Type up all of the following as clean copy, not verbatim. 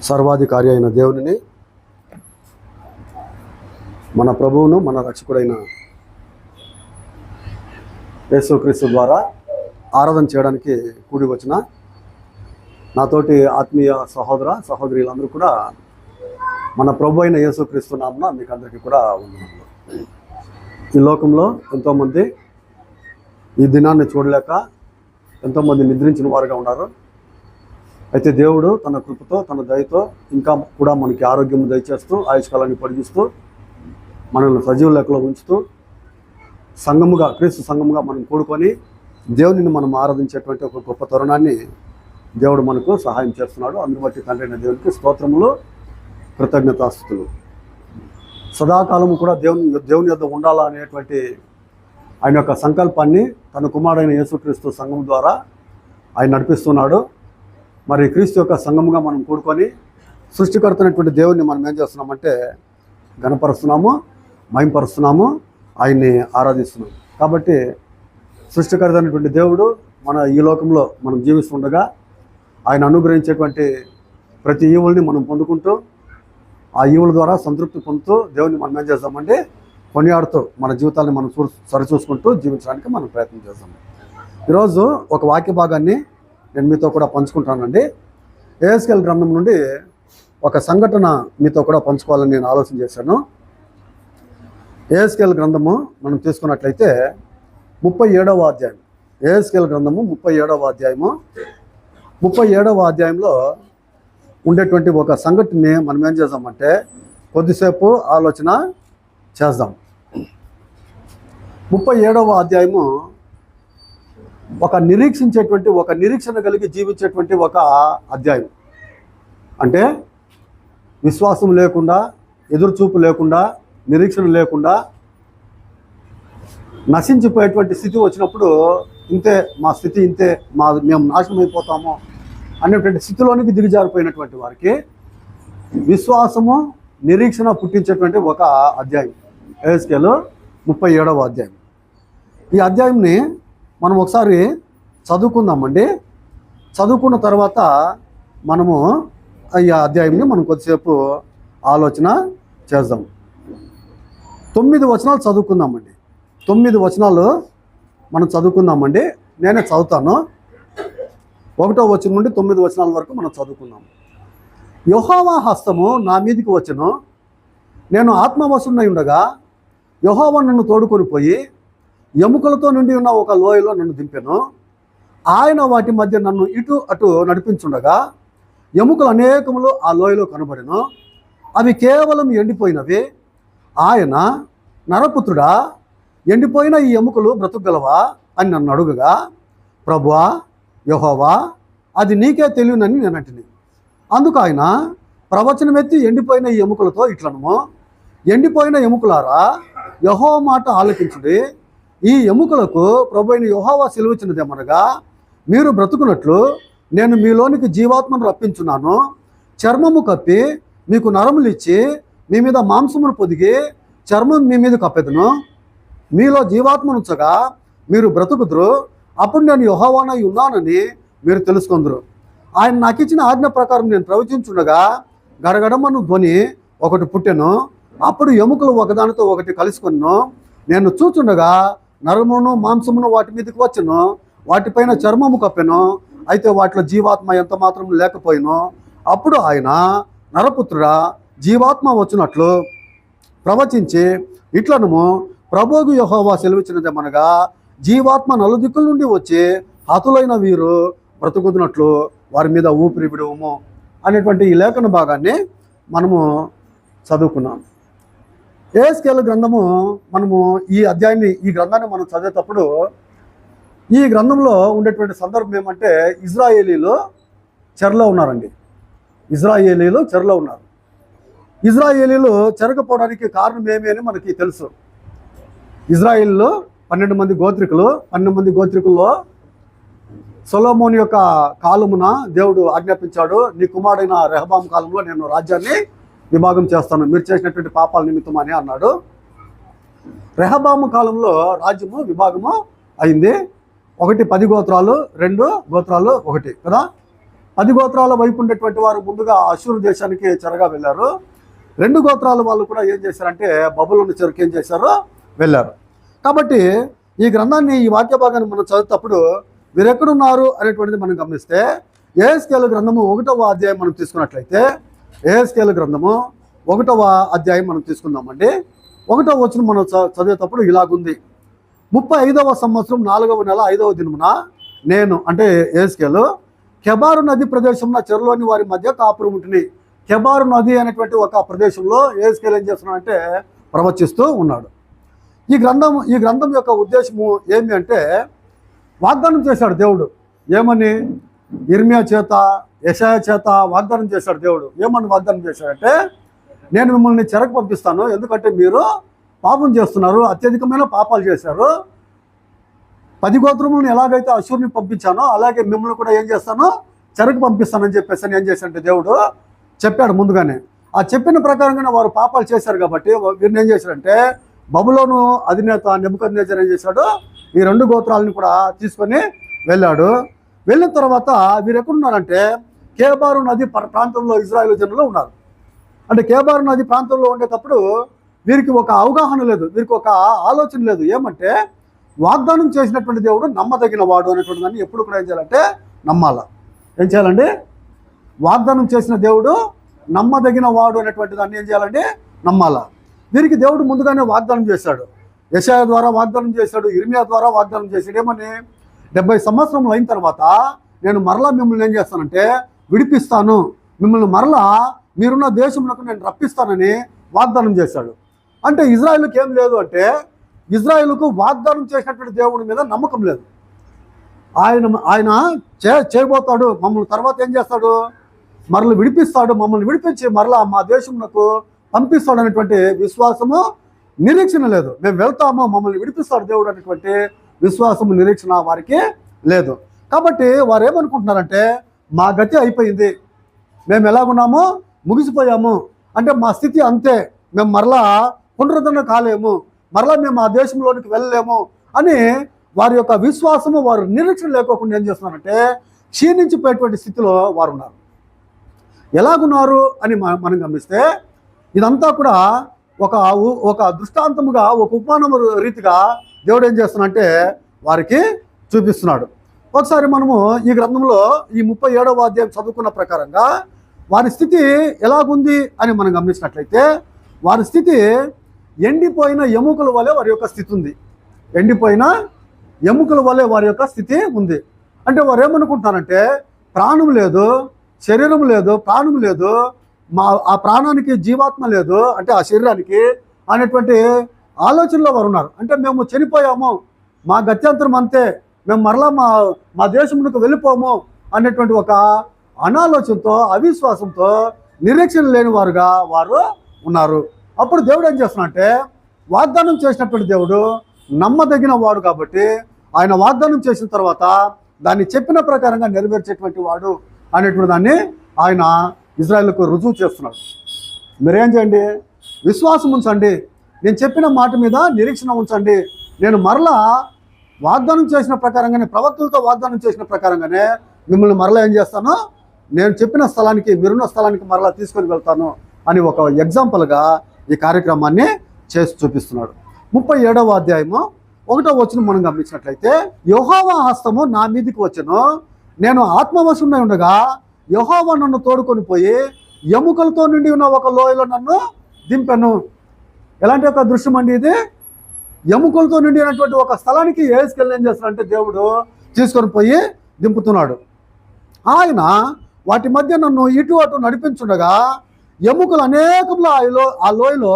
సర్వాధికారి అయిన దేవునిని, మన ప్రభువును మన రక్షకుడైన యేసుక్రీస్తు ద్వారా ఆరాధన చేయడానికి కూడి వచ్చిన నాతోటి ఆత్మీయ సహోదర సహోదరులందరూ కూడా మన ప్రభు అయిన యేసుక్రీస్తు నామమున మీకు అందరికీ కూడా వందనాలు. ఈ లోకంలో ఎంతోమంది ఈ దినాన్ని చూడలేక ఎంతోమంది నిద్రించిన వారుగా ఉన్నారు. అయితే దేవుడు తన కృపతో తన దయతో ఇంకా కూడా మనకి ఆరోగ్యం దయచేస్తూ ఆయుష్కాలాన్ని పొడిగిస్తూ మనల్ని సజీవ లెక్కలో ఉంచుతూ సంఘముగా క్రీస్తు సంఘముగా మనం కూడుకొని దేవునిని మనం ఆరాధించేటువంటి ఒక గొప్ప తరుణాన్ని దేవుడు మనకు సహాయం చేస్తున్నాడు. అందును బట్టి తండ్రి అయిన దేవునికి స్తోత్రములు, కృతజ్ఞతాస్తుతులు. సదాకాలము కూడా దేవుని యొద్ద ఉండాలా అనేటువంటి ఆయన యొక్క సంకల్పాన్ని తన కుమారుడైన యేసుక్రీస్తు సంఘం ద్వారా ఆయన నడిపిస్తున్నాడు. మరి క్రీస్తు యొక్క సంఘముగా మనం కూడుకొని సృష్టికర్తనటువంటి దేవుని మనం ఏం చేస్తున్నామంటే గణపరుస్తున్నాము, మహింపరుస్తున్నాము, ఆయన్ని ఆరాధిస్తున్నాము. కాబట్టి సృష్టికర్త అయినటువంటి దేవుడు మన ఈ లోకంలో మనం జీవిస్తుండగా ఆయన అనుగ్రహించేటువంటి ప్రతి ఈవుల్ని మనం పొందుకుంటూ ఆ ఈవుల ద్వారా సంతృప్తి పొందుతూ దేవుని మనం ఏం చేస్తామంటే కొనియాడుతూ మన జీవితాన్ని మనం సరిచూసుకుంటూ జీవించడానికి మనం ప్రయత్నం చేస్తాము. ఈరోజు ఒక వాక్య భాగాన్ని నేను మీతో కూడా పంచుకుంటానండి. యెహెజ్కేలు గ్రంథం నుండి ఒక సంఘటన మీతో కూడా పంచుకోవాలని నేను ఆలోచన చేశాను. యెహెజ్కేలు గ్రంథము మనం తీసుకున్నట్లయితే 37వ అధ్యాయం. యెహెజ్కేలు గ్రంథము 37వ అధ్యాయము. 37వ అధ్యాయంలో ఉండేటువంటి ఒక సంఘటనని మనం ఏం చేద్దామంటే కొద్దిసేపు ఆలోచన చేద్దాం. 37వ అధ్యాయము ఒక నిరీక్షణ కలిగి జీవించేటువంటి ఒక అధ్యాయం. అంటే విశ్వాసం లేకుండా, ఎదురుచూపు లేకుండా, నిరీక్షణ లేకుండా నశించిపోయేటువంటి స్థితి వచ్చినప్పుడు ఇంతే మా స్థితి, ఇంతే మేము నాశనం అయిపోతాము అనేటువంటి స్థితిలోనికి దిగజారిపోయినటువంటి వారికి విశ్వాసము, నిరీక్షణ పుట్టించేటువంటి ఒక అధ్యాయం యెహెజ్కేలు 37వ అధ్యాయం. ఈ అధ్యాయంని మనం ఒకసారి చదువుకుందామండి. చదువుకున్న తర్వాత మనము ఈ అధ్యాయంని మనం కొద్దిసేపు ఆలోచన చేద్దాం. 9 వచనాలు చదువుకుందామండి. 9 వచనాలు మనం చదువుకుందామండి. నేనే చదువుతాను. 1వ వచనం నుండి 9 వచనాల వరకు మనం చదువుకుందాం. యెహోవా హస్తము నా మీదికి వచ్చెను, నేను ఆత్మవశుడై ఉండగా యెహోవా నన్ను తోడుకొని పోయి ఎముకలతో నిండి ఉన్న ఒక లోయలో నన్ను దింపెను. ఆయన వాటి మధ్య నన్ను ఇటు అటు నడిపించుండగా ఎముకలు అనేకములు ఆ లోయలో కనబడెను. అవి కేవలం ఎండిపోయినవి. ఆయన, నరపుత్రుడా, ఎండిపోయిన ఈ ఎముకలు బ్రతుకుగలవా అని నన్ను అడుగగా, ప్రభువా యెహోవా, అది నీకే తెలియనని నేను అంటిని. అందుకు ఆయన ప్రవచనమెత్తి ఎండిపోయిన ఈ ఎముకలతో ఇట్లనము, ఎండిపోయిన ఎముకలారా, యెహోవా మాట ఆలకించుడి. ఈ ఎముకలకు ప్రభు అయిన యెహోవా సెలవిచ్చినదేమనగా, మీరు బ్రతుకున్నట్లు నేను మీలోనికి జీవాత్మను రప్పించున్నాను. చర్మము కప్పి మీకు నరములు ఇచ్చి మీ మీద మాంసమును పొదిగి చర్మం మీ మీద కప్పెదను. మీలో జీవాత్మనుంచగా మీరు బ్రతుకుదురు. అప్పుడు నేను యెహోవానై ఉన్నానని మీరు తెలుసుకుందరు. ఆయన నాకు ఇచ్చిన ఆజ్ఞ ప్రకారం నేను ప్రవచించుండగా గడగడమను ధ్వని ఒకటి పుట్టెను. అప్పుడు ఎముకలు ఒకదానితో ఒకటి కలుసుకొను. నేను చూచుండగా నరమును మాంసమును వాటి మీదకి వచ్చెను. వాటిపైన చర్మము కప్పెను. అయితే వాటిలో జీవాత్మ ఎంత మాత్రం లేకపోయినో. అప్పుడు ఆయన, నరపుత్రుడా, జీవాత్మ వచ్చినట్లు ప్రవచించి ఇట్లనము, ప్రభువు యెహోవా సెలవిచ్చినదేమనగా, జీవాత్మ నలుదిక్కుల నుండి వచ్చి హతులైన వీరు బ్రతుకుతున్నట్లు వారి మీద ఊపిరి విడువము అనేటువంటి ఈ లేఖన భాగాన్ని మనము చదువుకున్నాం. యెహెజ్కేలు గ్రంథము మనము ఈ గ్రంథాన్ని మనం చదివేటప్పుడు ఈ గ్రంథంలో ఉండేటువంటి సందర్భం ఏమంటే ఇజ్రాయేలీలు చెరలో ఉన్నారండి. ఇజ్రాయేలీలు చెరలో ఉన్నారు. ఇజ్రాయేలీలు చెరకపోవడానికి కారణం ఏమి అని మనకి తెలుసు. ఇజ్రాయేలీలో 12 మంది గోత్రికులు. 12 మంది గోత్రికుల్లో సొలొమోను యొక్క కాలమున దేవుడు ఆజ్ఞాపించాడు, నీ కుమారుడైన రెహబాము కాలంలో నేను రాజ్యాన్ని విభాగం చేస్తాను, మీరు చేసినటువంటి పాపాల నిమిత్తం అని అన్నాడు. రెహబాము కాలంలో రాజ్యము విభాగము అయింది. 1 10 గోత్రాలు, 2 గోత్రాలు 1 కదా. 10 గోత్రాల వైపు ఉండేటువంటి వారు ముందుగా అష్షూరు దేశానికి చెరగా వెళ్ళారు. 2 గోత్రాల వాళ్ళు కూడా ఏం చేశారంటే బబులోను చెరకు ఏం చేశారు, వెళ్ళారు. కాబట్టి ఈ గ్రంథాన్ని, ఈ వాక్య భాగాన్ని మనం చదివేటప్పుడు వీరెక్కడున్నారు అనేటువంటిది మనం గమనిస్తే, యెహెజ్కేలు గ్రంథము 1వ అధ్యాయం మనం తీసుకున్నట్లయితే, యెహెజ్కేలు గ్రంథము 1వ అధ్యాయం మనం తీసుకుందామండి. 1వ వచనం మనం చదివేటప్పుడు ఇలాగుంది: 35వ సంవత్సరం 4వ నెల 5వ దినమున నేను, అంటే యెహెజ్కేలు, కెబారు నది ప్రదేశంలో చెరలోని వారి మధ్య కాపురం ఉంటుంది. కెబారు నది అనేటువంటి ఒక ప్రదేశంలో యెహెజ్కేలు ఏం చేస్తున్నాడంటే ప్రవచిస్తూ ఉన్నాడు. ఈ గ్రంథం యొక్క ఉద్దేశము ఏమి అంటే, వాగ్దానం చేశాడు దేవుడు. ఏమని? ఇర్మియా చేత, యెషయా చేత వాగ్దానం చేశాడు దేవుడు. ఏమని వాగ్దానం చేశాడంటే, నేను మిమ్మల్ని చెరకు పంపిస్తాను, ఎందుకంటే మీరు పాపం చేస్తున్నారు, అత్యధికమైన పాపాలు చేశారు. 10 గోత్రములను ఎలాగైతే అష్షూరుని పంపించానో అలాగే మిమ్మల్ని కూడా ఏం చేస్తానో చెరకు పంపిస్తానని చెప్పేసి ఏం చేశాడంటే దేవుడు చెప్పాడు ముందుగానే. ఆ చెప్పిన ప్రకారంగానే వారు పాపాలు చేశారు కాబట్టి వీరిని ఏం చేశాడంటే, బబులోను అధినేత నెబుకద్నెజర్ ఏం చేశాడు, ఈ 2 గోత్రాలను కూడా తీసుకొని వెళ్ళాడు. వెళ్ళిన తర్వాత వీరు ఎక్కడున్నారంటే కేబారు నది ప్రాంతంలో ఇజ్రాయేల్ జనులు ఉన్నారు. అంటే కేబారు నది ప్రాంతంలో ఉండేటప్పుడు వీరికి ఒక అవగాహన లేదు, వీరికి ఒక ఆలోచన లేదు. ఏమంటే వాగ్దానం చేసినటువంటి దేవుడు నమ్మదగిన వాడు అనేటువంటి దాన్ని ఎప్పుడు కూడా ఏం చేయాలంటే నమ్మాలా. ఏం చేయాలండి? వాగ్దానం చేసిన దేవుడు నమ్మదగిన వాడు అనేటువంటి దాన్ని ఏం చేయాలంటే నమ్మాలా. వీరికి దేవుడు ముందుగానే వాగ్దానం చేశాడు. యెషయా ద్వారా వాగ్దానం చేశాడు, ఇర్మియా ద్వారా వాగ్దానం చేశాడు. ఏమని? 70 సంవత్సరములు అయిన తర్వాత నేను మరలా మిమ్మల్ని ఏం చేస్తానంటే విడిపిస్తాను, మిమ్మల్ని మరలా మీరున్న దేశమునకు నేను రప్పిస్తానని వాగ్దానం చేశాడు. అంటే ఇజ్రాయేలుకి ఏం లేదు అంటే, ఇజ్రాయేలుకు వాగ్దానం చేసినటువంటి దేవుడి మీద నమ్మకం లేదు. ఆయన చేయబోతాడు, మమ్మల్ని తర్వాత ఏం చేస్తాడు, మరలా విడిపిస్తాడు, మమ్మల్ని విడిపించి మరలా మా దేశమునకు పంపిస్తాడు అనేటువంటి విశ్వాసము, నిరీక్షణ లేదు. మేము వెళ్తాము, మమ్మల్ని విడిపిస్తాడు దేవుడు అనేటువంటి విశ్వాసము, నిరీక్షణ వారికి లేదు. కాబట్టి వారు ఏమనుకుంటున్నారంటే, మా గతి అయిపోయింది, మేము ఎలాగున్నామో ముగిసిపోయాము, అంటే మా స్థితి అంతే, మేము మరలా పునరుద్ధరణ కాలేము, మరలా మేము ఆ దేశంలోనికి వెళ్ళలేము అని వారి యొక్క విశ్వాసము, వారు నిరీక్షణ లేకోకుండా ఏం చేస్తున్నారంటే క్షీణించిపోయేటువంటి స్థితిలో వారు ఉన్నారు. ఎలాగున్నారు అని మనం గమనిస్తే, ఇదంతా కూడా ఒక దృష్టాంతముగా, ఒక ఉపమానము రీతిగా దేవుడు ఏం చేస్తున్నాడంటే వారికి చూపిస్తున్నాడు. ఒకసారి మనము ఈ గ్రంథంలో ఈ 37వ అధ్యాయం చదువుకున్న ప్రకారంగా వారి స్థితి ఎలాగుంది అని మనం గమనించినట్లయితే, వారి స్థితి ఎండిపోయిన ఎముకల వలె వారి యొక్క స్థితి ఉంది. ఎండిపోయిన ఎముకల వలె వారి యొక్క స్థితి ఉంది. అంటే వారు ఏమనుకుంటున్నారంటే, ప్రాణం లేదు, శరీరం లేదు, ప్రాణం లేదు, ఆ ప్రాణానికి జీవాత్మ లేదు, అంటే ఆ శరీరానికి అనేటువంటి ఆలోచనలో వారు ఉన్నారు. అంటే మేము చనిపోయాము, మా గత్యంతరం అంతే, మేము మరలా మా దేశమునకు వెళ్ళిపోము అనేటువంటి ఒక అనాలోచనతో, అవిశ్వాసంతో, నిరీక్షణ లేని వారుగా వారు ఉన్నారు. అప్పుడు దేవుడు ఏం చేస్తున్నాడంటే, వాగ్దానం చేసినటువంటి దేవుడు నమ్మదగిన వాడు కాబట్టి ఆయన వాగ్దానం చేసిన తర్వాత దాన్ని చెప్పిన ప్రకారంగా నెరవేర్చేటువంటి వాడు అనేటువంటి దాన్ని ఆయన ఇజ్రాయేలుకు రుజువు చేస్తున్నాడు. మీరేం చేయండి? విశ్వాసం ఉంచండి, నేను చెప్పిన మాట మీద నిరీక్షణ ఉంచండి, నేను మరలా వాగ్దానం చేసిన ప్రకారంగానే, ప్రవక్తలతో వాగ్దానం చేసిన ప్రకారంగానే మిమ్మల్ని మరలా ఏం చేస్తాను, నేను చెప్పిన స్థలానికి, మీరున్న స్థలానికి మరలా తీసుకొని వెళ్తాను అని ఒక ఎగ్జాంపుల్గా ఈ కార్యక్రమాన్ని చేసి చూపిస్తున్నాడు. 37వ అధ్యాయము 1వ వచనం మనం గమనించినట్లయితే, యెహోవా హస్తము నా మీదికి వచ్చెను, నేను ఆత్మవశుడై ఉండగా యెహోవా నన్ను తోడుకొని పోయి ఎముకలతో నిండి ఉన్న ఒక లోయలో నన్ను దింపెను. ఎలాంటి ఒక దృశ్యం అండి ఇది? ఎముకలతో నిండినటువంటి ఒక స్థలానికి యెహెజ్కేలు ఏం చేస్తాడంటే దేవుడు తీసుకొని పోయి దింపుతున్నాడు. ఆయన వాటి మధ్య నన్ను ఇటు అటు నడిపించుండగా ఎముకలు అనేకములు ఆ లోయలో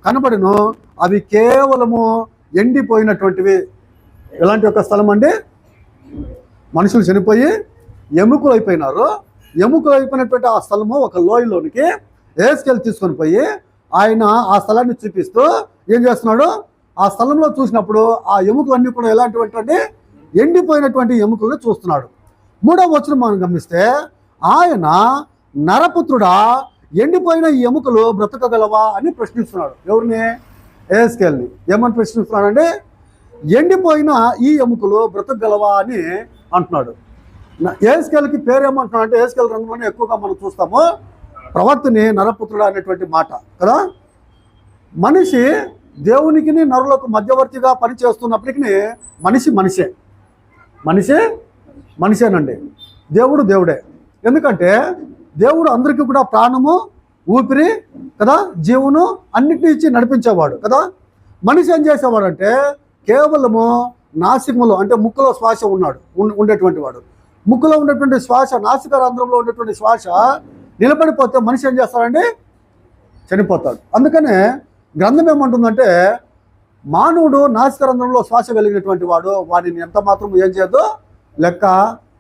కనబడిను, అవి కేవలము ఎండిపోయినటువంటివి. ఎలాంటి ఒక స్థలం అండి? మనుషులు చనిపోయి ఎముకలు అయిపోయినారు. ఎముకలు అయిపోయినటువంటి ఆ స్థలము ఒక లోయలోనికి యెహెజ్కేలు తీసుకొని పోయి ఆయన ఆ స్థలాన్ని చూపిస్తూ ఏం చేస్తున్నాడు, ఆ స్థలంలో చూసినప్పుడు ఆ ఎముకలన్నీ కూడా ఎలాంటివంటే ఎండిపోయినటువంటి ఎముకలను చూస్తున్నాడు. 3వ వచనం మనం గమనిస్తే, ఆయన నరపుత్రుడా, ఎండిపోయిన ఈ ఎముకలు బ్రతకగలవా అని ప్రశ్నిస్తున్నాడు. ఎవరిని? యెహెజ్కేలుని. ఏమని ప్రశ్నిస్తున్నాడంటే, ఎండిపోయిన ఈ ఎముకలు బ్రతకగలవా అని అంటున్నాడు. ఏస్కేల్కి పేరు ఏమంటున్నాడు అంటే ఏస్కేల్ గ్రంథంలోనే ఎక్కువగా మనం చూస్తాము ప్రవక్తని నరపుత్రుడు అనేటువంటి మాట కదా. మనిషి దేవునికి నరులకు మధ్యవర్తిగా పనిచేస్తున్నప్పటికీ మనిషేనండి. దేవుడు దేవుడే. ఎందుకంటే దేవుడు అందరికీ కూడా ప్రాణము, ఊపిరి కదా, జీవును అన్నిటిని ఇచ్చి నడిపించేవాడు కదా. మనిషి ఏం చేసేవాడు అంటే కేవలము నాసికములో అంటే ముక్కులో శ్వాస ఉండేటువంటి వాడు. ముక్కులో ఉండేటువంటి శ్వాస, నాసిక రంధ్రంలో ఉండేటువంటి శ్వాస నిలబడిపోతే మనిషి ఏం చేస్తాడండి? చనిపోతాడు. అందుకనే గ్రంథం ఏమంటుందంటే మానవుడు నాసిక రంధ్రంలో శ్వాస కలిగినటువంటి వాడు, వాడిని ఎంత మాత్రం ఏం చేయదు, లెక్క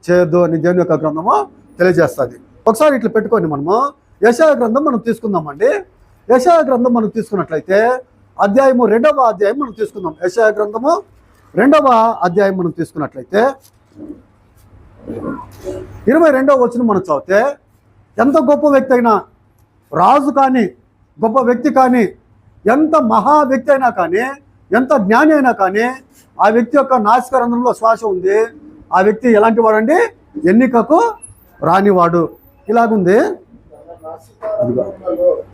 చేయొద్దు అని దేవుని యొక్క గ్రంథము తెలియజేస్తుంది. ఒకసారి ఇట్లా పెట్టుకొని మనము యెషయా గ్రంథం మనం తీసుకుందామండి. యెషయా గ్రంథం మనం తీసుకున్నట్లయితే అధ్యాయము 2వ అధ్యాయం మనం తీసుకుందాం. యెషయా గ్రంథము 2వ అధ్యాయం మనం తీసుకున్నట్లయితే 22వ వచనం మనం చదివితే ఎంత గొప్ప వ్యక్తి అయినా, రాజు కానీ, గొప్ప వ్యక్తి కానీ, ఎంత మహా వ్యక్తి అయినా కానీ, ఎంత జ్ఞాని అయినా కానీ, ఆ వ్యక్తి యొక్క నాసిక రంధ్రంలో శ్వాస ఉంది. ఆ వ్యక్తి ఎలాంటి వాడండి? ఎన్నికకు రానివాడు. ఇలాగుంది,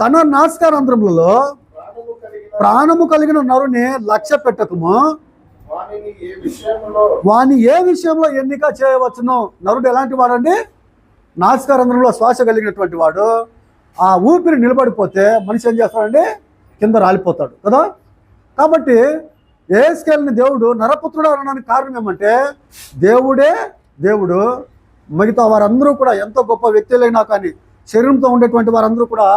తన నాసిక రంధ్రములలో ప్రాణము కలిగిన నరుని లక్ష్య పెట్టకము, వాని ఏ విషయంలో ఎన్నిక చేయవచ్చును. నరుడు ఎలాంటి వాడండి? నాసిక రంధ్రంలో శ్వాస కలిగినటువంటి వాడు. ఆ ఊపిరి నిలబడిపోతే మనిషి ఏం చేస్తాడండి? కింద రాలిపోతాడు కదా. కాబట్టి ఏస్కేల్ని దేవుడు నరపుత్రుడు అనడానికి కారణం ఏమంటే దేవుడే దేవుడు, మిగతా వారందరూ కూడా ఎంత గొప్ప వ్యక్తులైనా కానీ, శరీరంతో ఉండేటువంటి వారందరూ కూడా,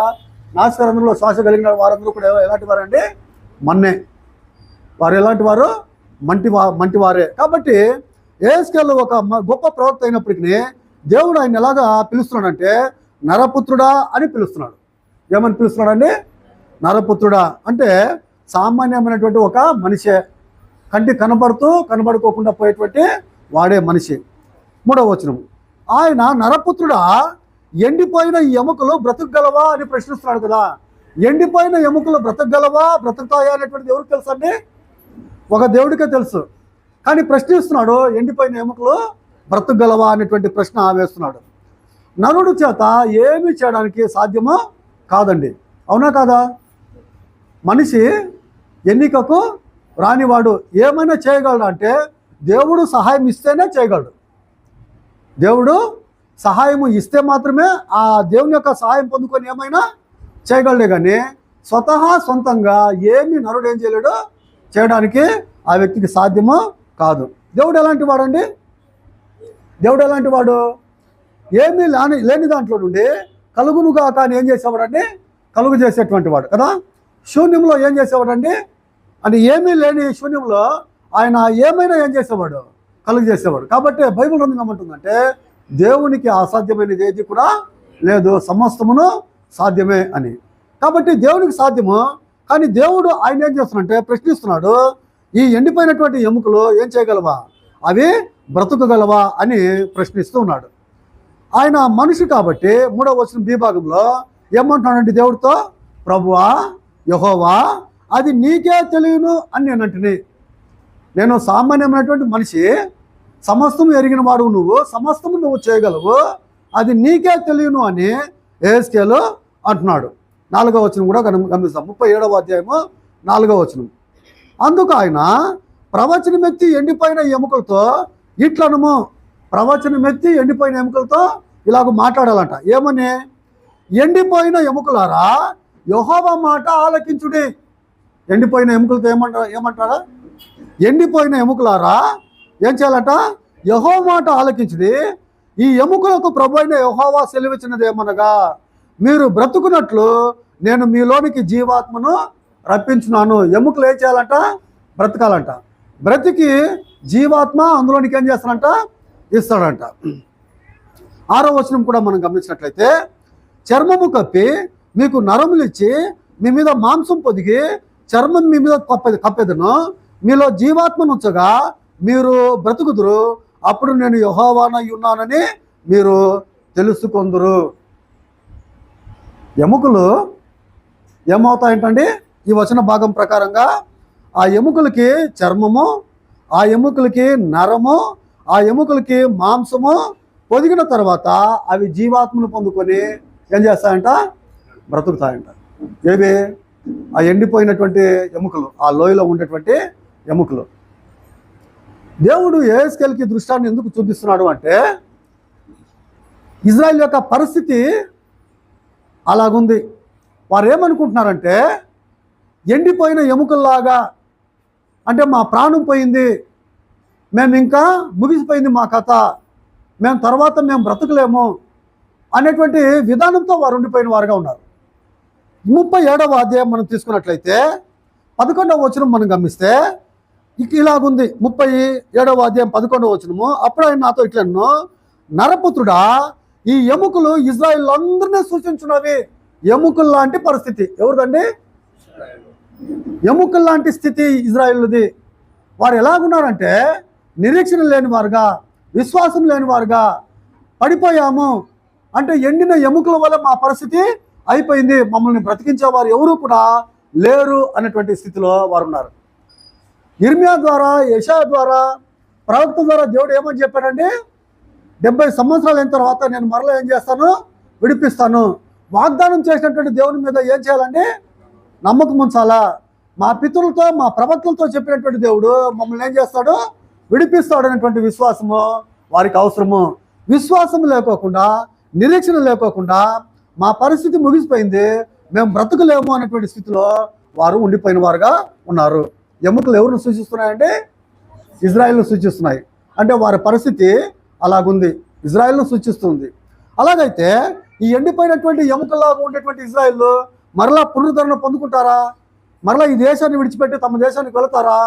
నాసిక రంధ్రంలో శ్వాస కలిగిన వారందరూ కూడా ఎలాంటి వారండి? మన్నే. వారు ఎలాంటి వారు? మంటివారే. కాబట్టి ఏస్కేల్ ఒక గొప్ప ప్రవక్త అయినప్పటికీ దేవుడు ఆయన ఎలాగా పిలుస్తున్నాడంటే నరపుత్రుడా అని పిలుస్తున్నాడు. ఏమని పిలుస్తున్నాడండి? నరపుత్రుడా అంటే సామాన్యమైనటువంటి ఒక మనిషే, కంటి కనబడుకోకుండా పోయేటువంటి వాడే మనిషి. 3వ వచనం, ఆయన నరపుత్రుడా ఎండిపోయిన ఎముకలు బ్రతకగలవా అని ప్రశ్నిస్తున్నాడు కదా. ఎండిపోయిన ఎముకలు బ్రతుకుతాయా అనేటువంటిది ఎవరికి తెలుసు అండి? ఒక దేవుడికే తెలుసు. కానీ ప్రశ్నిస్తున్నాడు, ఎండిపోయిన ఎముకలు బ్రతకగలవా అనేటువంటి ప్రశ్న వేస్తున్నాడు. నరుడు చేత ఏమి చేయడానికి సాధ్యమో కాదండి. అవునా కాదా? మనిషి ఎన్నికకు రానివాడు. ఏమైనా చేయగలడు అంటే దేవుడు సహాయం ఇస్తేనే చేయగలడు. దేవుడు సహాయము ఇస్తే మాత్రమే ఆ దేవుని యొక్క సహాయం పొందుకొని ఏమైనా చేయగలడే. కానీ సొంతంగా ఏమి నరుడు ఏం చేయలేడు, చేయడానికి ఆ వ్యక్తికి సాధ్యమో కాదు. దేవుడు ఎలాంటి వాడండి? దేవుడు ఎలాంటి వాడు? ఏమీ లేని దాంట్లో నుండి కలుగునుగా కానీ ఏం చేసేవాడండి? కలుగు చేసేటువంటి వాడు కదా. శూన్యంలో ఏం చేసేవాడండి అంటే ఏమీ లేని శూన్యంలో ఆయన ఏమైనా ఏం చేసేవాడు? కలుగు చేసేవాడు. కాబట్టి బైబిల్ గ్రంథం ఏమంటుందంటే దేవునికి అసాధ్యమైనది ఏది కూడా లేదు, సమస్తమును సాధ్యమే అని. కాబట్టి దేవునికి సాధ్యము. కానీ దేవుడు ఆయన ఏం చేస్తున్నాడంటే ప్రశ్నిస్తున్నాడు, ఈ ఎండిపోయినటువంటి ఎముకలు ఏం చేయగలవా, అవి బ్రతుకగలవా అని ప్రశ్నిస్తూ ఉన్నాడు. ఆయన మనిషి కాబట్టి 3వ వచనం బి భాగంలో ఏమంటున్నాడంటే దేవుడితో, ప్రభువా యెహోవా అది నీకే తెలియను అని నేను సామాన్యమైనటువంటి మనిషి, సమస్తము ఎరిగిన వాడు నువ్వు, సమస్తము నువ్వు చేయగలవు, అది నీకే తెలియను అని ఏస్కేలు అంటున్నాడు. 4వ వచనం కూడా గమనిస్తాం. 37వ అధ్యాయము 4వ వచనం. అందుకు ఆయన ప్రవచనమెత్తి ఎండిపోయిన ఎముకలతో ఇట్లనము, ప్రవచనమెత్తి ఎండిపోయిన ఎముకలతో ఇలాగ మాట్లాడాలంట. ఏమని? ఎండిపోయిన ఎముకలారా యెహోవా మాట ఆలకించుడి. ఎండిపోయిన ఎముకలతో ఏమంటారా? ఎండిపోయిన ఎముకలారా ఏం చేయాలంట? యెహోవా మాట ఆలకించుడి. ఈ ఎముకలకు ప్రభు అయిన యెహోవా సెలవిచ్చినది ఏమనగా, మీరు బ్రతుకున్నట్లు నేను మీలోనికి జీవాత్మను రప్పించున్నాను. ఎముకలు ఏం చేయాలంట? బ్రతకాలంట. బ్రతికి జీవాత్మ అందులోనికి ఏం చేస్తాడంట? ఇస్తాడంట. 6వ వచనం కూడా మనం గమనించినట్లయితే, చర్మము కప్పి మీకు నరములు ఇచ్చి మీ మీద మాంసం పొదిగి చర్మం మీ మీద కప్పెదను, మీలో జీవాత్మను ఉంచగా మీరు బ్రతుకుదురు, అప్పుడు నేను యెహోవానై ఉన్నానని మీరు తెలుసుకొందురు. ఎముకలు ఏమవుతాయంటండి? ఈ వచన భాగం ప్రకారంగా ఆ ఎముకలకి చర్మము, ఆ ఎముకలకి నరము, ఆ ఎముకలకి మాంసము పొదిగిన తర్వాత అవి జీవాత్మను పొందుకొని ఏం చేస్తాయంట? బ్రతుకుతాయంట. ఏవి? ఆ ఎండిపోయినటువంటి ఎముకలు, ఆ లోయలో ఉండేటువంటి ఎముకలు. దేవుడు యెహెజ్కేలుకి దృష్టాన్ని ఎందుకు చూపిస్తున్నాడు అంటే, ఇజ్రాయెల్ యొక్క పరిస్థితి అలాగుంది. వారు ఏమనుకుంటున్నారంటే, ఎండిపోయిన ఎముకల్లాగా, అంటే మా ప్రాణం పోయింది, మేము ఇంకా ముగిసిపోయింది మా కథ, మేము బ్రతకలేము అనేటువంటి విధానంతో వారు ఉండిపోయిన వారుగా ఉన్నారు. 37వ అధ్యాయం మనం తీసుకున్నట్లయితే 11వ వచనం మనం గమనిస్తే ఇలాగుంది. 37వ అధ్యాయం 11వ వచనము, అప్పుడు ఆయన నాతో ఇట్లను, నరపుత్రుడా, ఈ ఎముకలు ఇజ్రాయిల్ అందరినీ సూచించున్నవి. ఎముకలు లాంటి పరిస్థితి ఎవరిదండి? ఎముకల లాంటి స్థితి ఇజ్రాయిల్ది. వారు ఎలాగున్నారంటే నిరీక్షణ లేని వారుగా, విశ్వాసం లేని వారుగా పడిపోయాము. అంటే ఎండిన ఎముకల వల్ల మా పరిస్థితి అయిపోయింది, మమ్మల్ని బ్రతికించేవారు ఎవరు కూడా లేరు అనేటువంటి స్థితిలో వారు ఉన్నారు. ఇర్మియా ద్వారా, యెషయా ద్వారా, ప్రవక్త ద్వారా దేవుడు ఏమని చెప్పాడండి? 70 సంవత్సరాలు అయిన తర్వాత నేను మరలా ఏం చేస్తాను? విడిపిస్తాను. వాగ్దానం చేసినటువంటి దేవుని మీద ఏం చేయాలండి? నమ్మకం ఉంచాలా. మా పితరులతో, మా ప్రవక్తలతో చెప్పినటువంటి దేవుడు మమ్మల్ని ఏం చేస్తాడు? విడిపిస్తాడు అనేటువంటి విశ్వాసము వారికి అవసరము. విశ్వాసం లేకోకుండా, నిరీక్షణ లేకోకుండా మా పరిస్థితి ముగిసిపోయింది, మేము బ్రతకలేము అనేటువంటి స్థితిలో వారు ఉండిపోయిన వారుగా ఉన్నారు. ఎముకలు ఎవరిని సూచిస్తున్నాయంటే? ఇజ్రాయెల్ను సూచిస్తున్నాయి. అంటే వారి పరిస్థితి అలాగుంది, ఇజ్రాయెల్ను సూచిస్తుంది. అలాగైతే ఈ ఎండిపోయినటువంటి ఎముకల్లాగా ఉండేటువంటి ఇజ్రాయెల్ మరలా పునరుద్ధరణ పొందుకుంటారా? మరలా ఈ దేశాన్ని విడిచిపెట్టి తమ దేశానికి వెళతారా?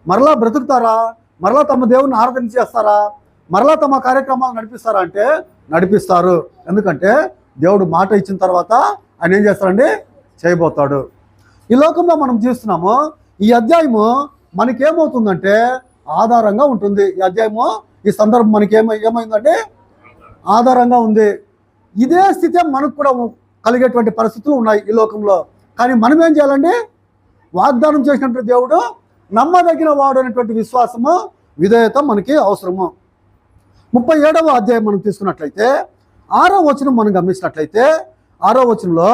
మరలా బ్రతుకుతారా? మరలా తమ దేవుని ఆరాధన చేస్తారా? మరలా తమ కార్యక్రమాలు నడిపిస్తారా అంటే నడిపిస్తారు. ఎందుకంటే దేవుడు మాట ఇచ్చిన తర్వాత ఆయన ఏం చేస్తారండి? చేయబోతాడు. ఈ లోకంలో మనం చూస్తున్నాము. ఈ అధ్యాయము మనకేమవుతుందంటే ఆధారంగా ఉంటుంది. ఈ అధ్యాయము, ఈ సందర్భం మనకి ఏమైందంటే ఆధారంగా ఉంది. ఇదే స్థితి మనకు కూడా కలిగేటువంటి పరిస్థితులు ఉన్నాయి ఈ లోకంలో. కానీ మనం ఏం చేయాలండి? వాగ్దానం చేసినటువంటి దేవుడు నమ్మదగిన వాడు అనేటువంటి విశ్వాసము, విధేయత మనకి అవసరము. 37వ అధ్యాయం మనం తీసుకున్నట్లయితే 6వ వచనం మనం గమనించినట్లయితే 6వ వచనంలో,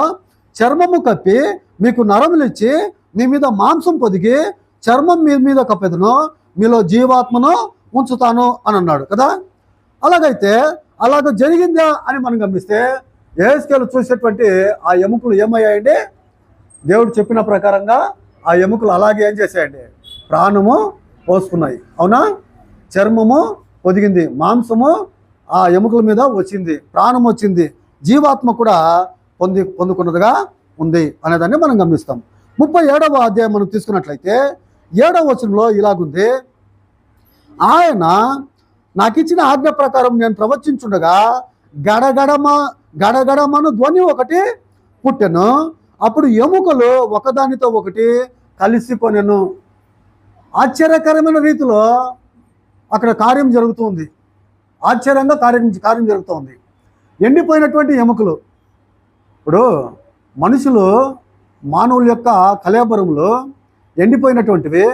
చర్మము కప్పి మీకు నరములు ఇచ్చి మీ మీద మాంసం పొదిగి చర్మం మీ మీద కప్పెదను, మీలో జీవాత్మను ఉంచుతాను అని అన్నాడు కదా. అలాగైతే అలాగ జరిగిందా అని మనం గమనిస్తే యెహెజ్కేలు చూసేటువంటి ఆ ఎముకలు ఏమయ్యాయండి? దేవుడు చెప్పిన ప్రకారంగా ఆ ఎముకలు అలాగే ఏం చేశాయండి? ప్రాణము పోసుకున్నాయి. అవునా? చర్మము పొదిగింది, మాంసము ఆ ఎముకల మీద వచ్చింది, ప్రాణం వచ్చింది, జీవాత్మ కూడా పొందుకున్నదిగా ఉంది అనేదాన్ని మనం గమనిస్తాం. 37వ అధ్యాయం మనం తీసుకున్నట్లయితే 7వ వచనంలో ఇలాగుంది, ఆయన నాకు ఇచ్చిన ఆజ్ఞ ప్రకారం నేను ప్రవచించుండగా గడగడమను ధ్వని ఒకటి పుట్టెను, అప్పుడు ఎముకలు ఒకదానితో ఒకటి కలిసికొనెను. ఆశ్చర్యకరమైన రీతిలో అక్కడ కార్యం జరుగుతుంది. ఆశ్చర్యంగా కార్యం జరుగుతుంది. ఎండిపోయినటువంటి ఎముకలు. ఇప్పుడు మనుషులు, మానవుల యొక్క కళేబరములు ఎండిపోయినటువంటివి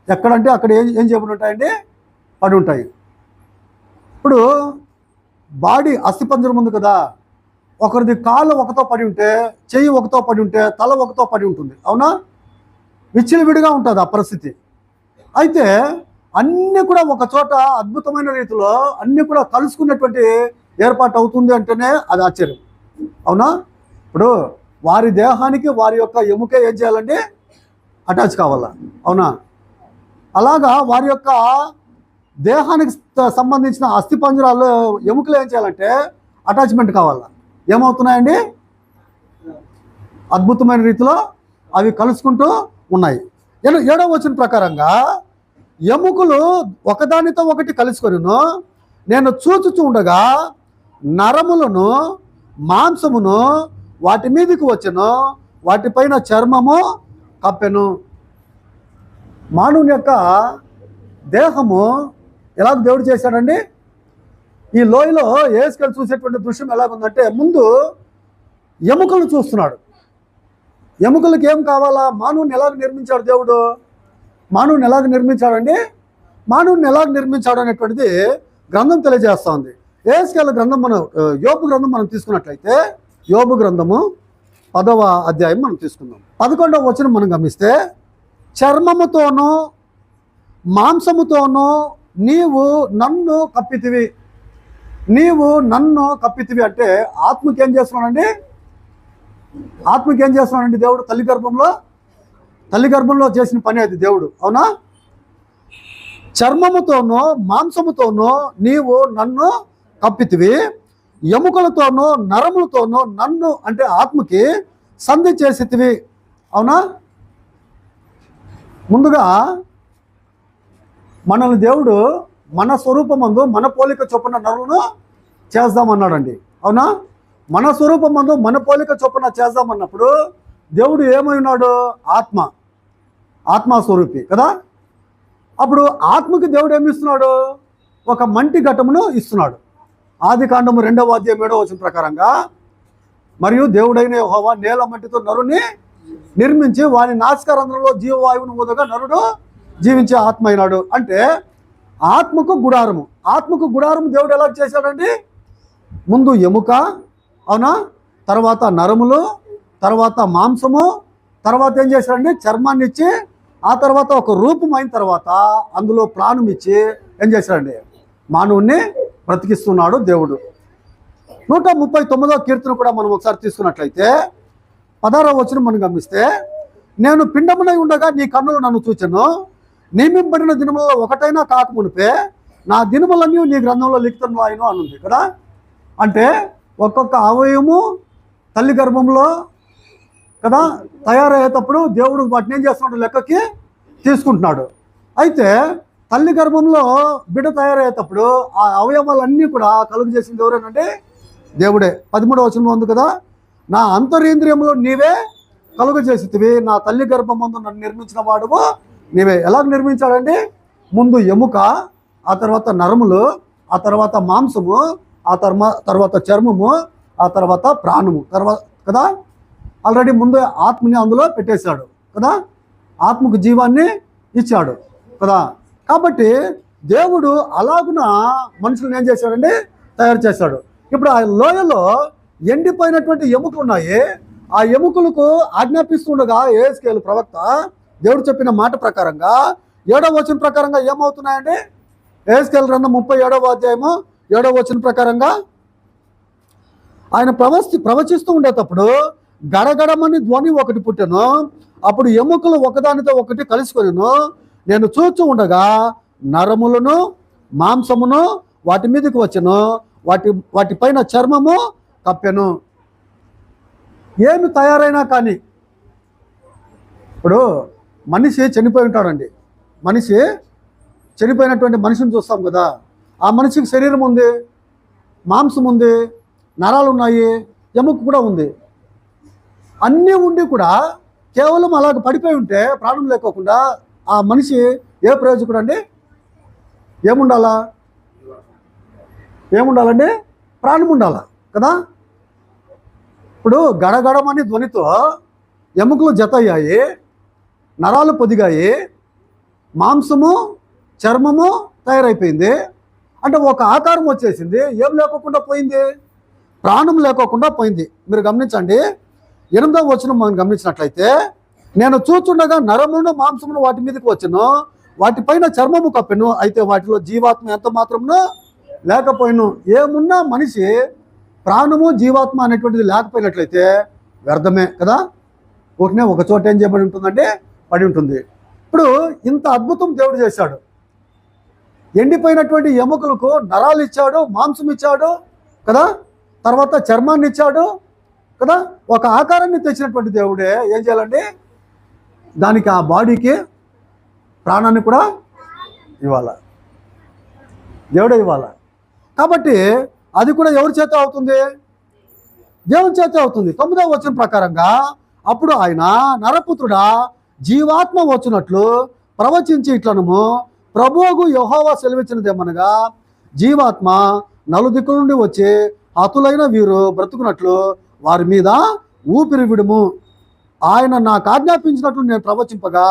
ఎక్కడంటే అక్కడ ఏం చేయబడి ఉంటాయండి? పడి ఉంటాయి. ఇప్పుడు బాడీ అస్థిపంజరం ఉంది కదా, ఒకరిది కాళ్ళు ఒకతో పడి ఉంటే, చెయ్యి ఒకతో పడి ఉంటే, తల ఒకతో పడి ఉంటుంది. అవునా? విచ్చలవిడిగా ఉంటుంది ఆ పరిస్థితి. అయితే అన్నీ కూడా ఒక చోట అద్భుతమైన రీతిలో అన్నీ కూడా కలుసుకున్నటువంటి ఏర్పాటు అవుతుంది అంటేనే అది ఆశ్చర్యం. అవునా? ఇప్పుడు వారి దేహానికి వారి యొక్క ఎముక ఏం చేయాలండి? అటాచ్ కావాలా? అవునా? అలాగా వారి యొక్క దేహానికి సంబంధించిన అస్థిపంజరాలు ఎముకలు ఏం చేయాలంటే అటాచ్మెంట్ కావాలా? ఏమవుతున్నాయండి? అద్భుతమైన రీతిలో అవి కలుసుకుంటూ ఉన్నాయి. 7వ వచనం ప్రకారంగా ఎముకలు ఒకదానితో ఒకటి కలుసుకొనిను, నేను చూచుచూ ఉండగా నరములను మాంసమును వాటి మీదకి వచ్చెను, వాటిపైన చర్మము కప్పెను. మానవుని యొక్క దేహము ఎలాగ దేవుడు చేశాడండి? ఈ లోయలో యెహెజ్కేలు చూసేటువంటి దృశ్యం ఎలాగుందంటే, ముందు ఎముకలను చూస్తున్నాడు. ఎముకలకు ఏం కావాలా? మానవుని ఎలాగ నిర్మించాడు దేవుడు? మానవుని ఎలాగ నిర్మించాడండి? మానవుని ఎలాగ నిర్మించాడు అనేటువంటిది గ్రంథం తెలియజేస్తూ ఉంది. యెహెజ్కేలు గ్రంథం మనం యోబు గ్రంథం మనం తీసుకున్నట్లయితే యోబు గ్రంథము 10వ అధ్యాయం మనం తీసుకుందాం. 11వ వచనం మనం గమనిస్తే, చర్మముతోనూ మాంసముతోనూ నీవు నన్ను కప్పితివి. నీవు నన్ను కప్పితివి అంటే ఆత్మకి ఏం చేస్తున్నాడండి? ఆత్మకి ఏం చేస్తున్నాడండి దేవుడు? తల్లి గర్భంలో చేసిన పని అది దేవుడు, అవునా? చర్మముతోనూ మాంసముతోనూ నీవు నన్ను కప్పితివి, ఎముకలతోనూ నరములతోనూ నన్ను అంటే ఆత్మకి సంధి చేసితివి, అవునా? ముందుగా మనల్ని దేవుడు మన స్వరూపమందు మన పోలిక చొప్పున నరులను చేద్దామన్నాడండి, అవునా? మన స్వరూపమందు మన పోలిక చొప్పున చేద్దామన్నప్పుడు దేవుడు ఏమై ఉన్నాడు? ఆత్మస్వరూపి కదా. అప్పుడు ఆత్మకి దేవుడు ఏమి ఇస్తున్నాడు? ఒక మంటి ఘటమును ఇస్తున్నాడు. ఆదికాండము 2వ అధ్యాయం 7వ వచనం ప్రకారంగా, మరియు దేవుడైన యెహోవా నేల మట్టితో నరుని నిర్మించి వాని నాసికారంధ్రంలో జీవవాయువును ఊదగా నరుడు జీవించే ఆత్మ అయినాడు. అంటే ఆత్మకు గుడారము దేవుడు ఎలా చేశాడండి? ముందు ఎముక, అవునా, తర్వాత నరములు, తర్వాత మాంసము, తర్వాత ఏం చేశాడండి? చర్మాన్ని ఇచ్చి, ఆ తర్వాత ఒక రూపం అయిన తర్వాత అందులో ప్రాణం ఇచ్చి ఏం చేశాడండి? మానవుణ్ణి బ్రతికిస్తున్నాడు దేవుడు. 139వ కీర్తన కూడా మనం ఒకసారి తీసుకున్నట్లయితే 16వ వచనం మనం గమనిస్తే, నేను పిండమునై ఉండగా నీ కన్నులు నన్ను చూచెను, నియమింపబడిన దినములలో ఒకటైనా కాకమునిపే నా దినములన్నీ నీ గ్రంథంలో లిఖితంలో అయిన అనుంది కదా. అంటే ఒక్కొక్క అవయవము తల్లి గర్భంలో కదా తయారయ్యేటప్పుడు దేవుడు వాటిని ఏం చేస్తున్నాడు? లెక్కకి తీసుకుంటున్నాడు. అయితే తల్లి గర్భంలో బిడ్డ తయారయ్యేటప్పుడు ఆ అవయవాలన్నీ కూడా కలుగు చేసింది ఎవరేనంటే దేవుడే. 13వ వచనంలో ఉంది కదా, నా అంతరేంద్రియములో నీవే కలుగు చేసితివి, నా తల్లి గర్భమందు నన్ను నిర్మించిన వాడువు నీవే. ఎలా నిర్మించాడండి? ముందు ఎముక, ఆ తర్వాత నరములు, ఆ తర్వాత మాంసము, ఆ తర్వాత చర్మము, ఆ తర్వాత ప్రాణము కదా. ఆల్రెడీ ముందు ఆత్మని అందులో పెట్టేశాడు కదా, ఆత్మకు జీవాన్ని ఇచ్చాడు కదా. కాబట్టి దేవుడు అలాగున మనుషులను ఏం చేశాడండి? తయారు చేశాడు. ఇప్పుడు ఆ లోయలో ఎండిపోయినటువంటి ఎముకలు ఉన్నాయి. ఆ ఎముకలకు ఆజ్ఞాపిస్తుండగా యెహెజ్కేలు ప్రవక్త దేవుడు చెప్పిన మాట ప్రకారంగా 7వ వచనం ప్రకారంగా ఏమవుతున్నాయండి? యెహెజ్కేలు గ్రంథం 37వ అధ్యాయము 7వ వచనం ప్రకారంగా ఆయన ప్రవచిస్తూ ఉండేటప్పుడు గడగడమని ధ్వని ఒకటి పుట్టెను, అప్పుడు ఎముకలు ఒకదానితో ఒకటి కలుసుకొనెను, నేను చూచూ ఉండగా నరములను మాంసమును వాటి మీదకి వచ్చెను, వాటిపైన చర్మము కప్పెను. ఏమి తయారైనా కానీ, ఇప్పుడు మనిషి చనిపోయి ఉంటాడండి, మనిషి చనిపోయినటువంటి మనిషిని చూస్తాం కదా, ఆ మనిషికి శరీరం ఉంది, మాంసం ఉంది, నరాలు ఉన్నాయి, ఎముక కూడా ఉంది. అన్నీ ఉండి కూడా కేవలం అలాగ పడిపోయి ఉంటే ప్రాణం లేకోకుండా ఆ మనిషి ఏ ప్రయోజకుడు అండి? ఏముండాలండి? ప్రాణం ఉండాల కదా. ఇప్పుడు గడగడమని ధ్వనితో ఎముకలు జత అయ్యాయి, నరాలు పొదిగాయి, మాంసము చర్మము తయారైపోయింది. అంటే ఒక ఆకారం వచ్చేసింది, ఏం లేకోకుండా పోయింది? ప్రాణం లేకోకుండా పోయింది. మీరు గమనించండి, 8వ వచనం మనం గమనించినట్లయితే, నేను చూచుండగా నరములను మాంసమును వాటి మీదకి వచ్చెను, వాటిపైన చర్మము కప్పెను, అయితే వాటిలో జీవాత్మ ఎంత మాత్రమునో లేకపోయిను. ఏమున్నా మనిషి ప్రాణము జీవాత్మ అనేటువంటిది లేకపోయినట్లయితే వ్యర్థమే కదా. ఒక చోట ఏం చేయబడి ఉంటుందంటే పడి ఉంటుంది. ఇప్పుడు ఇంత అద్భుతం దేవుడు చేశాడు. ఎండిపోయినటువంటి ఎముకలకు నరాలు ఇచ్చాడు, మాంసం ఇచ్చాడు కదా, తర్వాత చర్మాన్ని ఇచ్చాడు కదా. ఒక ఆకారాన్ని తెచ్చినటువంటి దేవుడే ఏం చేయాలండి? దానికి ఆ బాడీకి ప్రాణాన్ని కూడా ఇవ్వాల, దేవుడే ఇవ్వాల. కాబట్టి అది కూడా ఎవరి చేత అవుతుంది? దేవుని చేత అవుతుంది. 9వ వచనం ప్రకారంగా, అప్పుడు ఆయన నరపుత్రుడా జీవాత్మ వచ్చినట్లు ప్రవచించి ఇట్లనము, ప్రభువుకు యెహోవా సెలవిచ్చినదేమనగా, జీవాత్మ నలుదిక్కుల నుండి వచ్చి హతులైన వీరు బ్రతుకున్నట్లు వారి మీద ఊపిరి విడుము. ఆయన నాకు ఆజ్ఞాపించినట్లు నేను ప్రవచింపగా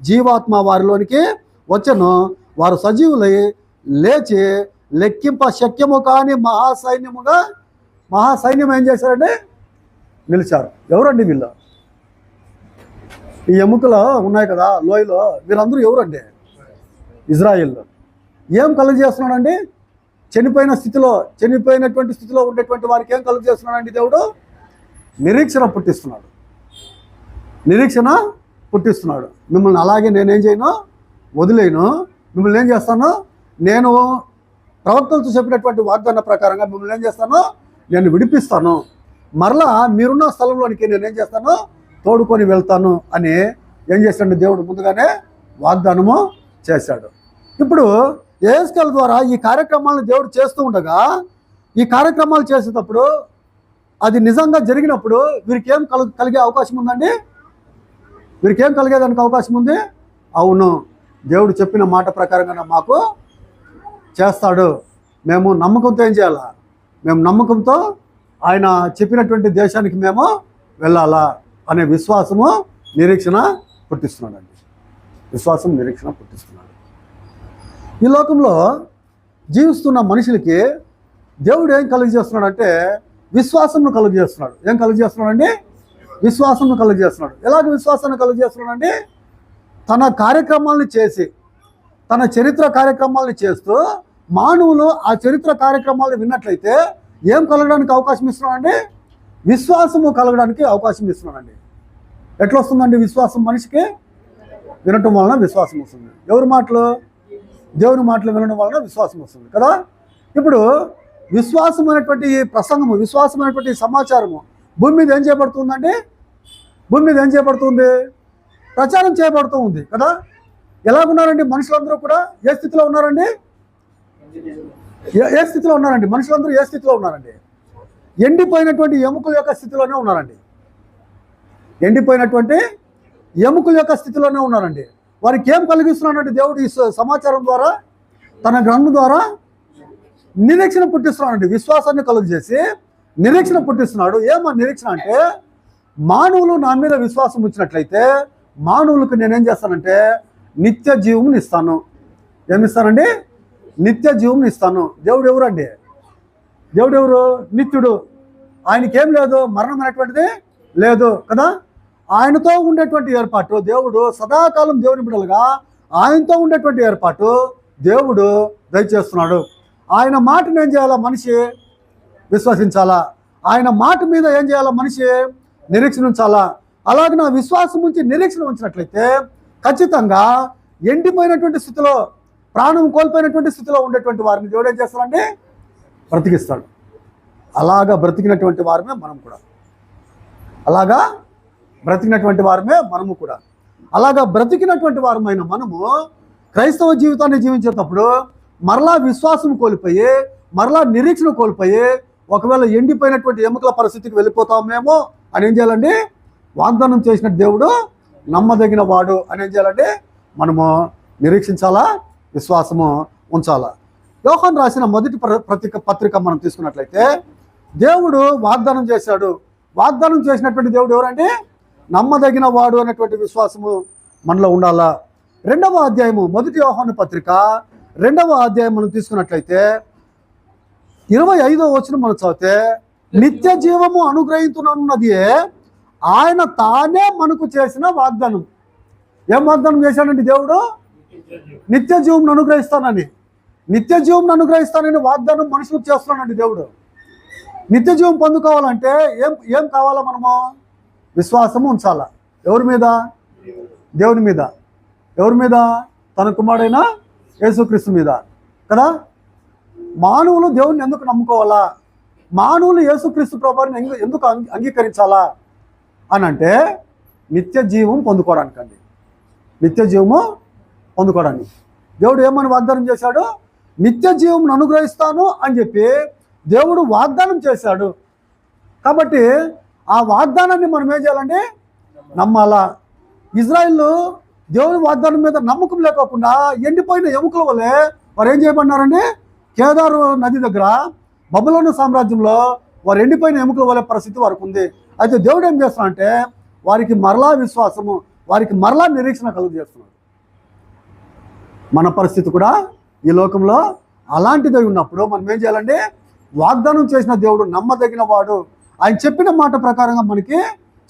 జీవాత్మ వారిలోనికి వచ్చెను, వారు సజీవులై లేచి లెక్కింప శక్యము కాని మహాసైన్యం ఏం చేశారంటే నిలిచారు. ఎవరండి వీళ్ళు? ఈ ఎముకలు ఉన్నాయి కదా లోయలో, వీళ్ళందరూ ఎవరండి? ఇజ్రాయిల్. ఏం కలుగు చేస్తున్నాడండి? చనిపోయినటువంటి స్థితిలో ఉండేటువంటి వారికి ఏం కలుగు చేస్తున్నాడండి దేవుడు? నిరీక్షణ పుట్టిస్తున్నాడు. మిమ్మల్ని అలాగే నేనేం చేయను, వదిలేను. మిమ్మల్ని ఏం చేస్తాను, నేను ప్రవక్తలతో చెప్పినటువంటి వాగ్దాన ప్రకారంగా మిమ్మల్ని ఏం చేస్తాను, నేను విడిపిస్తాను. మరలా మీరున్న స్థలంలోనికి నేనేం చేస్తాను, తోడుకొని వెళ్తాను అని ఏం చేశాడు దేవుడు? ముందుగానే వాగ్దానము చేశాడు. ఇప్పుడు ఏస్కేల్ ద్వారా ఈ కార్యక్రమాలను దేవుడు చేస్తూ ఉండగా, ఈ కార్యక్రమాలు చేసేటప్పుడు అది నిజంగా జరిగినప్పుడు వీరికి ఏం కలిగే అవకాశం ఉందండి? వీరికి ఏం కలిగేదానికి అవకాశం ఉంది? అవును, దేవుడు చెప్పిన మాట ప్రకారంగా మాకు చేస్తాడు. మేము నమ్మకంతో ఏం చేయాలా? మేము నమ్మకంతో ఆయన చెప్పినటువంటి దేశానికి మేము వెళ్ళాలా అనే విశ్వాసము, నిరీక్షణ పుట్టిస్తున్నాడండి. ఈ లోకంలో జీవిస్తున్న మనుషులకి దేవుడు ఏం కలుగజేస్తున్నాడంటే విశ్వాసంను కలుగజేస్తున్నాడు. ఏం కలుగజేస్తున్నాడండి? విశ్వాసంను కలుగజేస్తున్నాడు. ఎలాగ విశ్వాసాన్ని కలుగజేస్తున్నాడండి? తన కార్యక్రమాలను చేసి, తన చరిత్ర కార్యక్రమాలను చేస్తూ మానవులు ఆ చరిత్ర కార్యక్రమాలను విన్నట్లయితే ఏం కలగడానికి అవకాశం ఇస్తున్నాడండి? విశ్వాసము కలగడానికి అవకాశం ఇస్తున్నాడండి. ఎట్లా వస్తుందండి విశ్వాసం? మనిషికి వినటం వలన విశ్వాసం వస్తుంది. ఎవరి మాటలు? దేవుని మాటలు వినడం వలన విశ్వాసం వస్తుంది కదా. ఇప్పుడు విశ్వాసమైనటువంటి ప్రసంగము, విశ్వాసమైనటువంటి సమాచారము భూమి మీద ఏం చేయబడుతుందండి? భూమి మీద ఏం చేయబడుతుంది? ప్రచారం చేయబడుతూ ఉంది కదా. ఎలాగున్నారండి మనుషులందరూ కూడా? ఏ స్థితిలో ఉన్నారండి? మనుషులందరూ ఏ స్థితిలో ఉన్నారండి? ఎండిపోయినటువంటి ఎముకల యొక్క స్థితిలోనే ఉన్నారండి. వారికి ఏం కలిగిస్తున్నాడంటే దేవుడు ఈ సమాచారం ద్వారా, తన గ్రంథం ద్వారా నిరీక్షణ పుట్టిస్తున్నాడండి. విశ్వాసాన్ని కలుగు చేసి నిరీక్షణ పుట్టిస్తున్నాడు. ఏమో నిరీక్షణ అంటే, మానవులు నా మీద విశ్వాసం ఉంచినట్లయితే మానవులకు నేనేం చేస్తానంటే నిత్య జీవముని ఇస్తాను. ఏమిస్తానండి? నిత్య జీవముని ఇస్తాను. దేవుడు ఎవరండి? దేవుడు ఎవరు? నిత్యుడు. ఆయనకేం లేదు, మరణం అనేటువంటిది లేదు కదా. ఆయనతో ఉండేటువంటి ఏర్పాటు దేవుడు, సదాకాలం దేవుని బిడ్డలుగా ఆయనతో ఉండేటువంటి ఏర్పాటు దేవుడు దయచేస్తున్నాడు. ఆయన మాటను ఏం చేయాలా? మనిషి విశ్వసించాలా. ఆయన మాట మీద ఏం చేయాలా? మనిషి నిరీక్షణ ఉంచాలా. అలాగే నా విశ్వాసం ఉంచి నిరీక్షణ ఉంచినట్లయితే ఖచ్చితంగా ఎండిపోయినటువంటి స్థితిలో, ప్రాణం కోల్పోయినటువంటి స్థితిలో ఉండేటువంటి వారిని దేవుడు ఏం చేస్తాడంటే బ్రతికిస్తాడు. అలాగా బ్రతికినటువంటి వారమే మనము కూడా. అలాగా బ్రతికినటువంటి వారమైన మనము క్రైస్తవ జీవితాన్ని జీవించేటప్పుడు మరలా విశ్వాసం కోల్పోయి, మరలా నిరీక్షణ కోల్పోయి, ఒకవేళ ఎండిపోయినటువంటి ఎముకల పరిస్థితికి వెళ్ళిపోతామేమో అని ఏం చేయాలండి? వాగ్దానం చేసిన దేవుడు నమ్మదగిన వాడు అని ఏం చేయాలంటే మనము నిరీక్షించాలా, విశ్వాసము ఉంచాలా. యోహాను రాసిన మొదటి పత్రిక మనం తీసుకున్నట్లయితే దేవుడు వాగ్దానం చేశాడు. వాగ్దానం చేసినటువంటి దేవుడు ఎవరంటే నమ్మదగిన వాడు అనేటువంటి విశ్వాసము మనలో ఉండాలా. 2వ అధ్యాయము, మొదటి యోహాను పత్రిక 2వ అధ్యాయం మనం తీసుకున్నట్లయితే 25వ వచనం మనం చదివితే, నిత్య జీవము అనుగ్రహించున్నది ఆయన తానే మనకు చేసిన వాగ్దానం. ఏం వాగ్దానం చేశాడండి దేవుడు? నిత్య జీవం అనుగ్రహిస్తానని. వాగ్దానం మనుషులకు చేస్తున్నానండి దేవుడు. నిత్య జీవం పొందుకోవాలంటే ఏం కావాలా? మనము విశ్వాసము ఉంచాలా. ఎవరి మీద? దేవుని మీద. ఎవరి మీద? తన కుమారుడైన యేసుక్రీస్తు మీద కదా. మానవులు దేవుని ఎందుకు నమ్ముకోవాలా? మానవులు యేసుక్రీస్తు ప్రభువుని ఎందుకు అంగీకరించాలా అని అంటే నిత్య జీవం పొందుకోవడానికండి. దేవుడు ఏమని వాగ్దానం చేశాడు? నిత్య జీవం అనుగ్రహిస్తాను అని చెప్పి దేవుడు వాగ్దానం చేశాడు. కాబట్టి ఆ వాగ్దానాన్ని మనం ఏం చేయాలంటే నమ్మాలా. ఇజ్రాయిల్ దేవుని వాగ్దానం మీద నమ్మకం లేకోకుండా ఎండిపోయిన ఎముకల వల్లే వారు ఏం చేయబడినారండి? కేదారు నది దగ్గర బబులోను సామ్రాజ్యంలో వారు ఎండిపోయిన ఎముకల వల్లే పరిస్థితి వారికి ఉంది. అయితే దేవుడు ఏం చేస్తున్నాడంటే వారికి మరలా విశ్వాసము, వారికి మరలా నిరీక్షణ కలుగజేస్తున్నాడు. మన పరిస్థితి కూడా ఈ లోకంలో అలాంటిది ఉన్నప్పుడు మనం ఏం చేయాలంటే వాగ్దానం చేసిన దేవుడు నమ్మదగిన వాడు, ఆయన చెప్పిన మాట ప్రకారంగా మనకి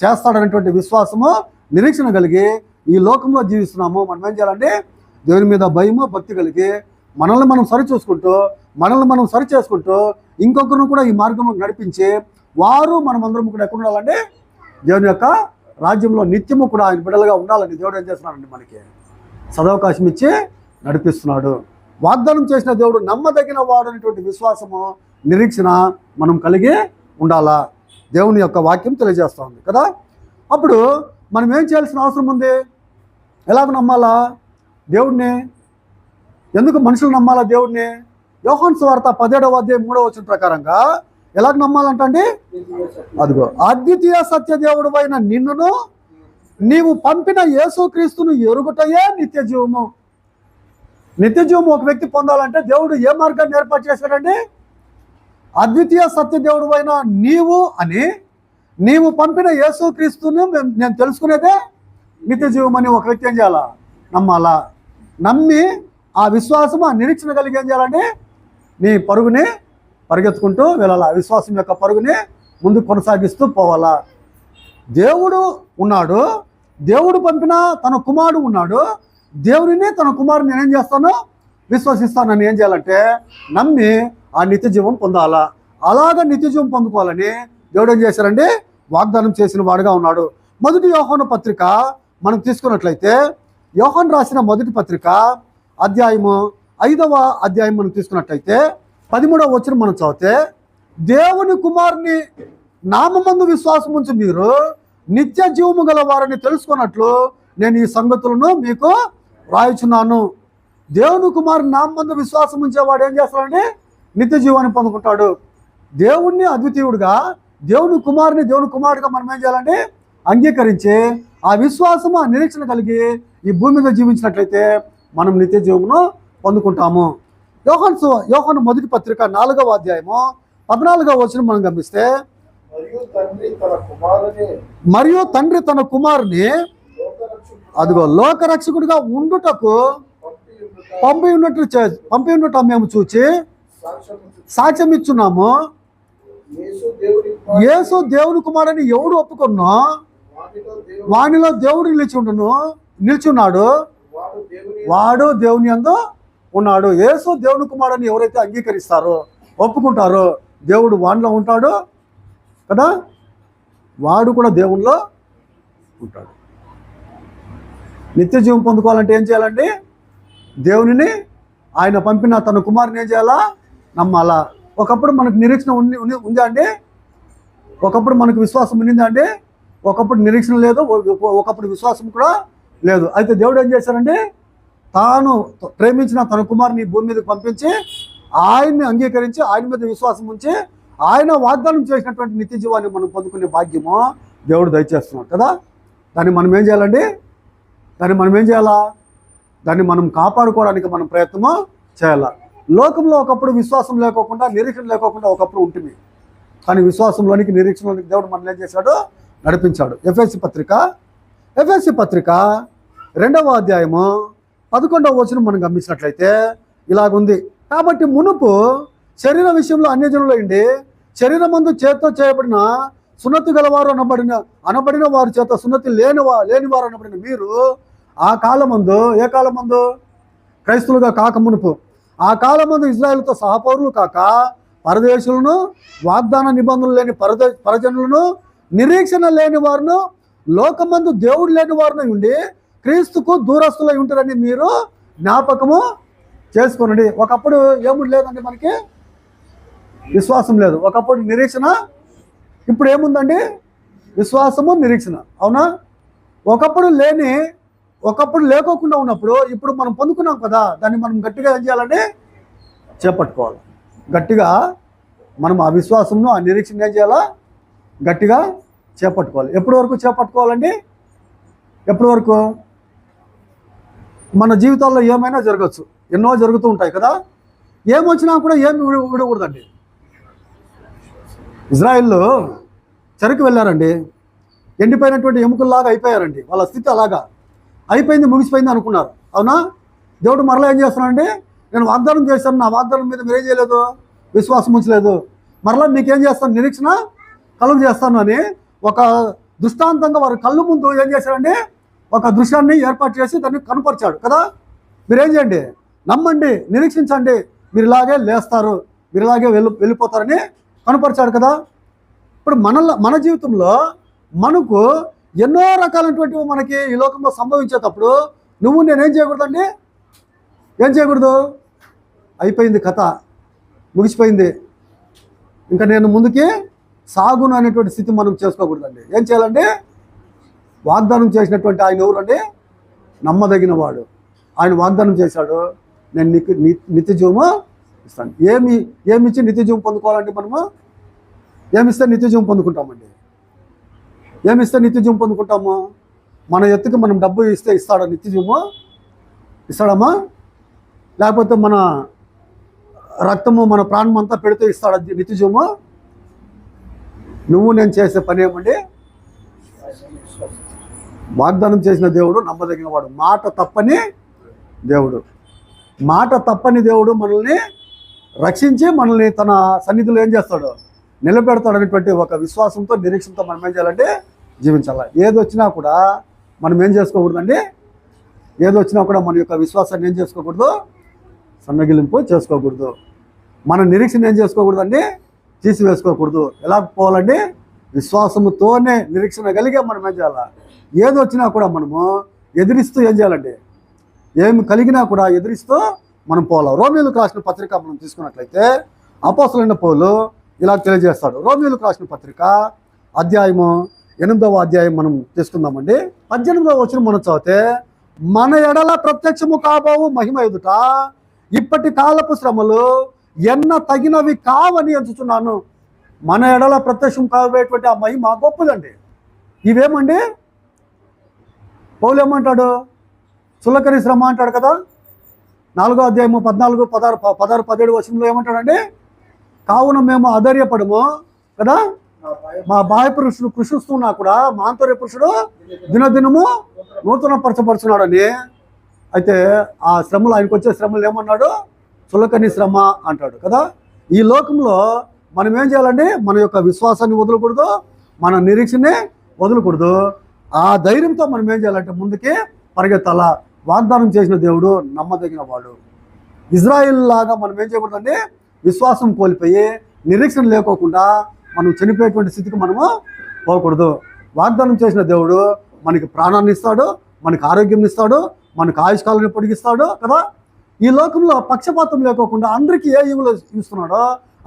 చేస్తాడనేటువంటి విశ్వాసము నిరీక్షణ కలిగి ఈ లోకంలో జీవిస్తున్నాము. మనం ఏం చేయాలంటే దేవుని మీద భయము భక్తి కలిగి మనల్ని మనం సరి చేసుకుంటూ ఇంకొకరిని కూడా ఈ మార్గంలో నడిపించి వారు మనమందరం కూడా ఎక్కడ ఉండాలంటే దేవుని యొక్క రాజ్యంలో నిత్యము కూడా ఆయన బిడ్డలుగా ఉండాలని దేవుడు ఏం చేస్తున్నాడండి మనకి సదవకాశం ఇచ్చి నడిపిస్తున్నాడు. వాగ్దానం చేసిన దేవుడు నమ్మదగిన వాడు అనేటువంటి విశ్వాసము నిరీక్షణ మనం కలిగి ఉండాలా. దేవుని యొక్క వాక్యం తెలియజేస్తూ ఉంది కదా. అప్పుడు మనం ఏం చేయాల్సిన అవసరం ఉంది? ఎలాగ నమ్మాలా దేవుడిని? ఎందుకు మనుషులు నమ్మాలా దేవుడిని? యోహాను సువార్త 17వ అధ్యాయం 3వ వచనం ప్రకారంగా ఎలాగ నమ్మాలంటండి? అదిగో అద్వితీయ సత్య దేవుడు అయిన నిన్నును నీవు పంపిన యేసుక్రీస్తును ఎరుగుటయే నిత్య జీవము. నిత్య జీవము ఒక వ్యక్తి పొందాలంటే దేవుడు ఏ మార్గాన్ని ఏర్పాటు చేశాడండి? అద్వితీయ సత్య దేవుడు అయిన నీవు పంపిన యేసుక్రీస్తును నేను తెలుసుకునేదే నిత్య జీవం అని ఒక వ్యక్తి ఏం చేయాలా? నమ్మాలా. నమ్మి ఆ విశ్వాసము ఆ నిరీక్షణ కలిగి ఏం చేయాలంటే నీ పరుగుని పరిగెత్తుకుంటూ వెళ్ళాలా. విశ్వాసం యొక్క పరుగుని ముందు కొనసాగిస్తూ పోవాలా. దేవుడు ఉన్నాడు, దేవుడు పంపిన తన కుమారుడు ఉన్నాడు, దేవుడిని తన కుమారుని నేనేం చేస్తాను? విశ్వసిస్తానని ఏం చేయాలంటే నమ్మి ఆ నిత్య జీవం పొందాలా. అలాగ నిత్య జీవం పొందుకోవాలని దేవుడు ఏం చేశారండి? వాగ్దానం చేసిన వాడుగా ఉన్నాడు. మొదటి యోహాను పత్రిక మనం తీసుకున్నట్లయితే యోహాను రాసిన మొదటి పత్రిక అధ్యాయము 5వ అధ్యాయం మనం తీసుకున్నట్లయితే 13వ వచనం మనం చదివితే దేవుని కుమారుని నామమందు విశ్వాసం ఉంచి మీరు నిత్య జీవము గల వారిని తెలుసుకున్నట్లు నేను ఈ సంగతులను మీకు రాయిచున్నాను. దేవుని కుమారుని నామమందు విశ్వాసం ఉంచేవాడు ఏం చేస్తాడంటే నిత్య జీవాన్ని పొందుకుంటాడు. దేవుణ్ణి అద్వితీయుడుగా దేవుని కుమారుడిగా మనం ఏం చేయాలంటే అంగీకరించి ఆ విశ్వాసము ఆ నిరీక్షణ కలిగి ఈ భూమి మీద జీవించినట్లయితే మనం నిత్య జీవమును పొందుకుంటాము. యోహాను మొదటి పత్రిక 4వ అధ్యాయము 14వ వచనం మనం గమనిస్తే మరియు తండ్రి తన కుమారుని అదిగో లోకరక్షకుడిగా ఉండుటకు పంపి ఉన్నట్టు మేము చూచి సాక్ష్యం ఇచ్చున్నాము. యేసు దేవుని కుమారుని ఎవడు ఒప్పుకున్నా వానిలో దేవుడు నిలిచున్నాడు, వాడు దేవుని యందు ఉన్నాడు. యేసు దేవుని కుమారుని ఎవరైతే అంగీకరిస్తారో ఒప్పుకుంటారో దేవుడు వానిలో ఉంటాడు కదా, వాడు కూడా దేవునిలో ఉంటాడు. నిత్య జీవం పొందుకోవాలంటే ఏం చేయాలండి? దేవునిని ఆయన పంపిన తన కుమారుని ఏం చేయాలా? నమ్మాలా. ఒకప్పుడు మనకు నిరీక్షణ ఉందా అండి? ఒకప్పుడు మనకు విశ్వాసం ఉండిందా అండి? ఒకప్పుడు నిరీక్షణ లేదు, ఒకప్పుడు విశ్వాసం కూడా లేదు. అయితే దేవుడు ఏం చేశారండి? తాను ప్రేమించిన తన కుమారుని భూమి మీదకి పంపించి ఆయన్ని అంగీకరించి ఆయన మీద విశ్వాసం ఉంచి ఆయన వాగ్దానం చేసినటువంటి నిత్య జీవాన్ని మనం పొందుకునే భాగ్యము దేవుడు దయచేస్తున్నాడు కదా. దాన్ని మనం ఏం చేయాలండి? దాన్ని మనం కాపాడుకోవడానికి మనం ప్రయత్నము చేయాలా. లోకంలో ఒకప్పుడు విశ్వాసం లేకోకుండా నిరీక్షణ లేకోకుండా ఒకప్పుడు ఉంటుంది, కానీ విశ్వాసంలోనికి నిరీక్షణలోనికి దేవుడు మనం ఏం చేశాడు? నడిపించాడు. ఎఫెసీ పత్రిక 2వ అధ్యాయము 11వ వచనం మనం గమనించినట్లయితే ఇలాగుంది. కాబట్టి మునుపు శరీర విషయంలో అన్యజనులు ఉండి శరీరమందు చేత్తో చేయబడిన సున్నతి గలవారు అనబడిన వారి చేత సున్నతి లేనివారు అనబడిన మీరు ఆ కాలమందు, ఏ కాలమందు? క్రైస్తులుగా కాక మునుపు ఆ కాలమందు ఇజ్రాయేలుతో సహపౌరులు కాక పరదేశులను, వాగ్దాన నిబంధనలు లేని పరజనులను, నిరీక్షణ లేని వారును, లోకమందు దేవుడు లేని వారిని ఉండి క్రీస్తుకు దూరస్తులై ఉంటారని మీరు జ్ఞాపకము చేసుకోనండి. ఒకప్పుడు ఏముంది లేదండి, మనకి విశ్వాసం లేదు. ఒకప్పుడు నిరీక్షణ, ఇప్పుడు ఏముందండి? విశ్వాసము నిరీక్షణ. అవునా? ఒకప్పుడు లేకోకుండా ఉన్నప్పుడు ఇప్పుడు మనం పొందుకున్నాం కదా, దాన్ని మనం గట్టిగా ఏం చేయాలండి? చేపట్టుకోవాలి. గట్టిగా మనం ఆ విశ్వాసంను ఆ నిరీక్షణ ఏం చేయాలా? గట్టిగా చేపట్టుకోవాలి. ఎప్పటి వరకు చేపట్టుకోవాలండి? ఎప్పటి వరకు? మన జీవితాల్లో ఏమైనా జరగచ్చు, ఎన్నో జరుగుతూ ఉంటాయి కదా. ఏమొచ్చినా కూడా ఏమి విడకూడదండి. ఇజ్రాయిల్లో చెరకు వెళ్ళారండి, ఎండిపోయినటువంటి ఎముకల్లాగా అయిపోయారండి. వాళ్ళ స్థితి అలాగా అయిపోయింది, ముగిసిపోయింది అనుకున్నారు. అవునా? దేవుడు మరలా ఏం చేస్తున్నాడండి? నేను వాగ్దానం చేశాను, నా వాగ్దానం మీద మీరేం చేయలేదు, విశ్వాసం ఉంచలేదు, మరలా మీకేం చేస్తాను, నిరీక్షణ కలుగు చేస్తాను అని ఒక దృష్టాంతంగా వారి కళ్ళు ముందు ఏం చేశారండి, ఒక దృశ్యాన్ని ఏర్పాటు చేసి దాన్ని కనుపరిచాడు కదా. మీరేం చేయండి, నమ్మండి, నిరీక్షించండి, మీరు ఇలాగే లేస్తారు, మీరు ఇలాగే వెళ్ళిపోతారని కనుపరిచాడు కదా. ఇప్పుడు మన జీవితంలో మనకు ఎన్నో రకాలైనటువంటివి మనకి ఈ లోకంలో సంభవించేటప్పుడు నువ్వు నేనేం చేయకూడదండి, ఏం చేయకూడదు, అయిపోయింది కథ, ముగిసిపోయింది, ఇంకా నేను ముందుకి సాగును అనేటువంటి స్థితి మనం చేసుకోకూడదండి. ఏం చేయాలండి, వాగ్దానం చేసినటువంటి ఆయన ఎవరండి, నమ్మదగిన వాడు. ఆయన వాగ్దానం చేశాడు, నేను నీకు నిత్య జీవము ఇస్తాను. ఏమిచ్చి నిత్య జీవం పొందుకోవాలంటే మనము ఏమిస్తే నిత్య జీవం పొందుకుంటామండి, ఏమిస్తే నిత్య జీవం పొందుకుంటాము, మన ఎత్తుకు మనం డబ్బు ఇస్తే ఇస్తాడా నిత్య జీవము, ఇస్తాడమ్మా, లేకపోతే మన రక్తము మన ప్రాణం అంతా పెడితే ఇస్తాడా నిత్య జీవము. నువ్వు నేను చేసే పని ఏమండి, వాగ్దానం చేసిన దేవుడు నమ్మదగిన వాడు, మాట తప్పని దేవుడు. మాట తప్పని దేవుడు మనల్ని రక్షించి మనల్ని తన సన్నిధిలో ఏం చేస్తాడు, నిలబెడతాడు అనేటువంటి ఒక విశ్వాసంతో నిరీక్షణతో మనం ఏం చేయాలంటే జీవించాలి. ఏదొచ్చినా కూడా మనం ఏం చేసుకోకూడదండి, ఏదొచ్చినా కూడా మన యొక్క విశ్వాసాన్ని ఏం చేసుకోకూడదు, సన్నగిలింపు చేసుకోకూడదు. మన నిరీక్షణ ఏం చేసుకోకూడదండి, తీసివేసుకోకూడదు. ఎలా పోవాలండి, విశ్వాసముతోనే నిరీక్షణ కలిగే మనం ఏం చేయాలి, ఏదొచ్చినా కూడా మనము ఎదిరిస్తూ ఏం చేయాలండి, ఏమి కలిగినా కూడా ఎదిరిస్తూ మనం పోవాలి. రోమీయులకు రాసిన పత్రిక మనం తీసుకున్నట్లయితే అపోస్తలుడైన పౌలు ఇలా తెలియజేస్తాడు. రోమీయులకు రాసిన పత్రిక అధ్యాయము 8వ అధ్యాయం మనం తీసుకుందామండి. 18వ వచనం మనం చదివితే, మన ఎడల ప్రత్యక్షము కాబోవు మహిమ ఎదుట ఇప్పటి కాలపు శ్రమలు ఎన్న తగినవి కావని ఎంచుతున్నాను. మన ఎడల ప్రత్యక్షం కాబోయేటువంటి ఆ మహిమ గొప్పదండి. ఇవేమండి, పౌలు ఏమంటాడు, చులకరి శ్రమ అంటాడు కదా. 4వ అధ్యాయము 14, 16, 17 వచనంలో ఏమంటాడండి, కావున మేము అధైర్యపడము కదా, మా బాహ్య పురుషుడు కృషిస్తున్నా కూడా మా ఆంతర్య పురుషుడు దినదినము నూతన పరచపరుచున్నాడని. అయితే ఆ శ్రమలు, ఆయనకు వచ్చే శ్రమలు ఏమన్నాడు, చులకని శ్రమ అంటాడు కదా. ఈ లోకంలో మనం ఏం చేయాలండి, మన యొక్క విశ్వాసాన్ని వదలకూడదు, మన నిరీక్షణని వదలకూడదు. ఆ ధైర్యంతో మనం ఏం చేయాలంటే ముందుకి పరిగెత్తాల. వాగ్దానం చేసిన దేవుడు నమ్మదగిన వాడు. ఇజ్రాయిల్ లాగా మనం ఏం చేయకూడదండి, విశ్వాసం కోల్పోయి నిరీక్షణ లేకోకుండా మనం చనిపోయేటువంటి స్థితికి మనము పోకూడదు. వాగ్దానం చేసిన దేవుడు మనకి ప్రాణాన్ని ఇస్తాడు, మనకి ఆరోగ్యం ఇస్తాడు, మనకు ఆయుష్కాలాన్ని పొడిగిస్తాడు కదా. ఈ లోకంలో పక్షపాతం లేకోకుండా అందరికీ ఏ ఈవులు ఇస్తున్నాడో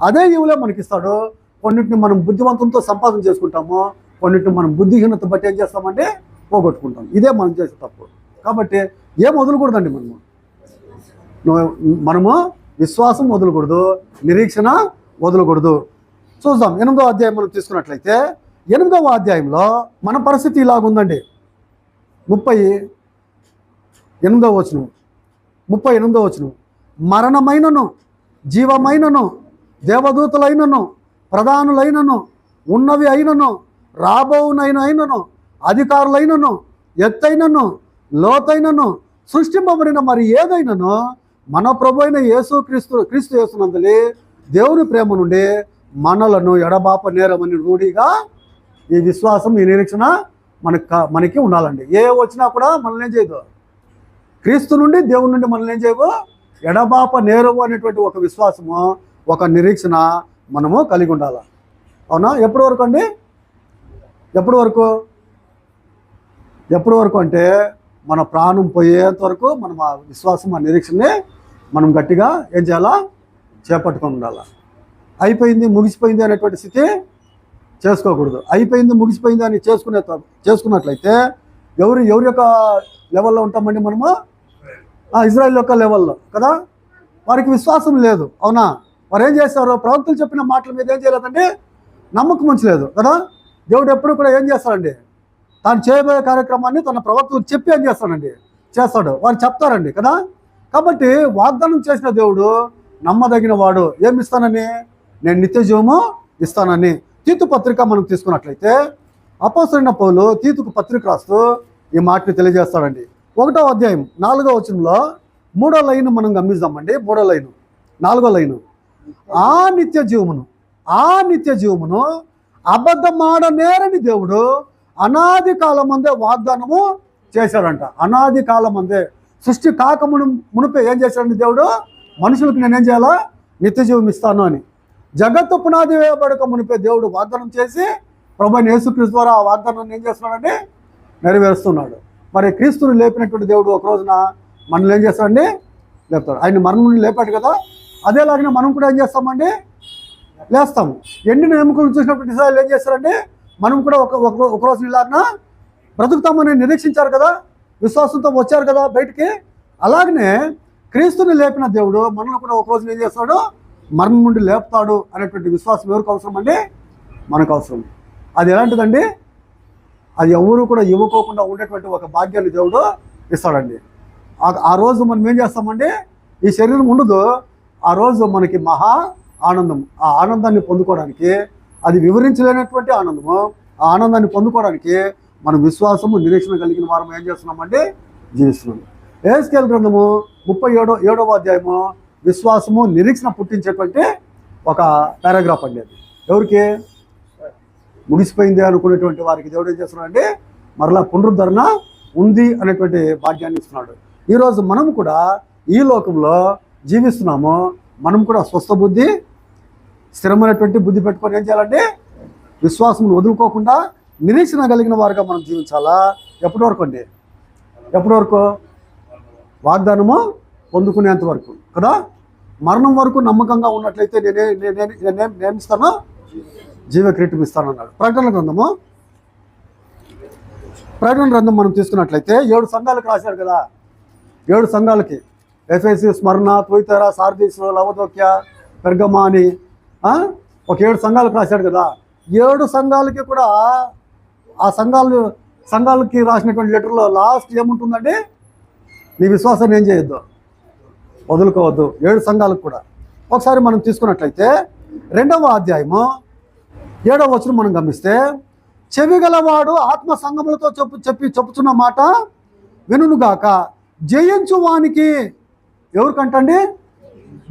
అదే ఈవులే మనకి ఇస్తాడు. కొన్నిటిని మనం బుద్ధివంతంతో సంపాదన చేసుకుంటాము, కొన్నిటిని మనం బుద్ధిహీనత బట్టి ఏం చేస్తామంటే పోగొట్టుకుంటాం. ఇదే మనం చేసే తప్పు. కాబట్టి ఏం వదలకూడదండి, మనము విశ్వాసం వదలకూడదు, నిరీక్షణ వదలకూడదు. చూద్దాం 8వ అధ్యాయం మనం తీసుకున్నట్లయితే 8వ అధ్యాయంలో మన పరిస్థితి ఇలాగుందండి. 38వ వచనం, మరణమైనను జీవమైనను దేవదూతలైనను ప్రధానులైనను ఉన్నవి అయినను రాబోవునైనను అధికారులైనను ఎత్తైనను లోతైనను సృష్టింపబడిన మరి ఏదైనానో మన ప్రభు అయిన క్రీస్తు యేసునందలి దేవుని ప్రేమ నుండి మనలను ఎడబాప నేరమని రూఢిగా ఈ విశ్వాసం, ఈ నిరీక్షణ మనకి ఉండాలండి. ఏ వచ్చినా కూడా మనల్ని ఏం చేయదు, క్రీస్తు నుండి దేవుని నుండి మనల్ని ఏం చేయవు, ఎడబాప నేరవు అనేటువంటి ఒక విశ్వాసము, ఒక నిరీక్షణ మనము కలిగి ఉండాలి. అవునా? ఎప్పటి వరకు అండి, ఎప్పటి వరకు అంటే మన ప్రాణం పోయేంత వరకు మనం ఆ విశ్వాసం, ఆ నిరీక్షణని మనం గట్టిగా ఏం చేయాలా, చేపట్టుకొని ఉండాలి. అయిపోయింది ముగిసిపోయింది అనేటువంటి స్థితి చేసుకోకూడదు. అయిపోయింది ముగిసిపోయింది అని చేసుకున్నట్లయితే ఎవరి యొక్క లెవెల్లో ఉంటామండి మనము, ఇజ్రాయిల్ యొక్క లెవెల్లో కదా. వారికి విశ్వాసం లేదు. అవునా? వారు ఏం చేస్తారు, ప్రవక్తలు చెప్పిన మాటల మీద ఏం చేయలేదండి, నమ్మకం ఉంచలేదు కదా. దేవుడు ఎప్పుడు కూడా ఏం చేస్తాడండి, తాను చేయబోయే కార్యక్రమాన్ని తన ప్రవక్తలకు చెప్పి ఏం చేస్తాడు, వారు చెప్తారండి కదా. కాబట్టి వాగ్దానం చేసిన దేవుడు నమ్మదగిన వాడు. ఏమి ఇస్తానని, నేను నిత్య జీవము ఇస్తానని. తీతు పత్రిక మనం తీసుకున్నట్లయితే అపోస్తలుడైన పౌలు తీతుకు పత్రిక రాస్తూ ఈ మాటని తెలియజేస్తాడండి. 1వ అధ్యాయం 4వ వచనంలో మూడో లైన్ మనం గమనిద్దామండి. మూడో లైను, 4వ లైను. ఆ నిత్య జీవమును అబద్ధమాడనేరని దేవుడు అనాది కాలమందే వాగ్దానము చేశాడంట. అనాది కాలమందే, సృష్టి మునిపే ఏం చేశాడండి దేవుడు? మనుషులకు నేనేం చేయాలా? నిత్య జీవం ఇస్తాను అని. జగత్తు పునాది వేయబడక మునిపే దేవుడు వాగ్దానం చేసి ప్రభువైన యేసుక్రీస్తు ద్వారా ఆ వాగ్దానాన్ని ఏం చేస్తున్నాడండి? నెరవేరుస్తున్నాడు. మరి క్రీస్తుని లేపినటువంటి దేవుడు ఒక రోజున మనల్ని ఏం చేస్తాడండి? లేపుతాడు. ఆయన మరణం నుండి లేపాడు కదా, అదేలాగానే మనం కూడా ఏం చేస్తామండి? లేస్తాము. ఎండిన ఎముకలు చూసినప్పుడు ఇశ్రాయేలు ఏం చేస్తారండి? మనం కూడా ఒక రోజు ఇలాగా బ్రతుకుతామని నిరీక్షించారు కదా, విశ్వాసంతో వచ్చారు కదా బయటికి. అలాగనే క్రీస్తుని లేపిన దేవుడు మనల్ని కూడా ఒక రోజు ఏం చేస్తాడు? మరణం నుండి లేపుతాడు అనేటువంటి విశ్వాసం ఎవరికి అవసరం అండి? మనకు అవసరం. అది ఎలాంటిదండి? అది ఎవరు కూడా ఇవ్వకోకుండా ఉండేటువంటి ఒక భాగ్యాన్ని దేవుడు ఇస్తాడండి. ఆ రోజు మనం ఏం చేస్తామండి? ఈ శరీరం ఉండదు, ఆ రోజు మనకి మహా ఆనందం. ఆ ఆనందాన్ని పొందుకోవడానికి, అది వివరించలేనటువంటి ఆనందము, ఆ ఆనందాన్ని పొందుకోవడానికి మనం విశ్వాసము నిరీక్షణ కలిగిన వారం ఏం చేస్తున్నామండి? జీవిస్తున్నాం. యెహెజ్కేలు గ్రంథము 37వ అధ్యాయము విశ్వాసము నిరీక్షణ పుట్టించేటువంటి ఒక పారాగ్రాఫ్ అండి. అది ఎవరికి? ముగిసిపోయింది అనుకునేటువంటి వారికి దేవుడు ఏం చేస్తున్నాడండి? మరలా పునరుద్ధరణ ఉంది అనేటువంటి భాగ్యాన్ని ఇస్తున్నాడు. ఈరోజు మనం కూడా ఈ లోకంలో జీవిస్తున్నాము. మనం కూడా స్వస్థ బుద్ధి, స్థిరమైనటువంటి బుద్ధి పెట్టుకొని ఏం చేయాలంటే విశ్వాసం వదులుకోకుండా నిరీక్షణ కలిగిన వారుగా మనం జీవించాలా. ఎప్పటి వరకు అండి? ఎప్పటి వరకు? వాగ్దానము పొందుకునేంత వరకు కదా. మరణం వరకు నమ్మకంగా ఉన్నట్లయితే నేను ఇస్తాను, జీవ కిరీటం ఇస్తాను అన్నాడు. ప్రకటన గ్రంథం మనం తీసుకున్నట్లయితే 7 సంఘాలకు రాశాడు కదా. 7 సంఘాలకి, ఎఫెసు, స్మరణ, తుయతైర, సార్దీసు, లవదోక్య, పెర్గమా అని ఒక 7 సంఘాలకు రాశాడు కదా. 7 సంఘాలకి కూడా ఆ సంఘాలకి రాసినటువంటి లెటర్లో లాస్ట్ ఏముంటుందండి? నీ విశ్వాసాన్ని ఏం చేయొద్దు, వదులుకోవద్దు. 7 సంఘాలకు కూడా. ఒకసారి మనం తీసుకున్నట్లయితే 2వ అధ్యాయము 7వ వచనం మనం గమనిస్తే, చెవిగలవాడు ఆత్మ సంగములతో చెప్పుచున్న మాట వినుగాక, జయించు వానికి, ఎవరికంటండి?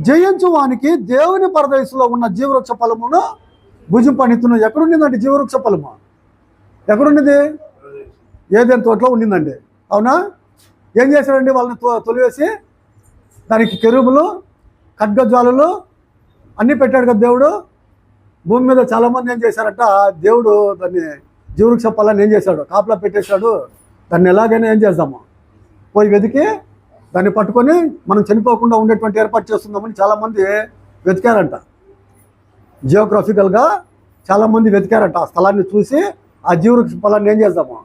జయించు వానికి దేవుని పరదేశంలో ఉన్న జీవవృక్ష ఫలమును భుజింపనిత్తును. ఎక్కడుండిందండి జీవవృక్ష ఫలము? ఎక్కడుండింది? ఏదైనా తోటలో ఉండిందండి. అవునా? ఏం చేశాడండి? వాళ్ళని తొలివేసి దానికి కెరూబులు, ఖడ్గజ్వాలలు అన్నీ పెట్టాడు కదా దేవుడు. భూమి మీద చాలామంది ఏం చేశారట, దేవుడు దాన్ని జీవవృక్ష ఫలాన్ని ఏం చేశాడు? కాపలా పెట్టేశాడు. దాన్ని ఎలాగైనా ఏం చేద్దాము, పోయి వెతికి దాన్ని పట్టుకొని మనం చనిపోకుండా ఉండేటువంటి ఏర్పాటు చేస్తుందామని చాలామంది వెతికారంట. జియోగ్రఫికల్గా చాలామంది వెతికారంట. ఆ స్థలాన్ని చూసి ఆ జీవవృక్ష ఫలాన్ని ఏం చేద్దాము,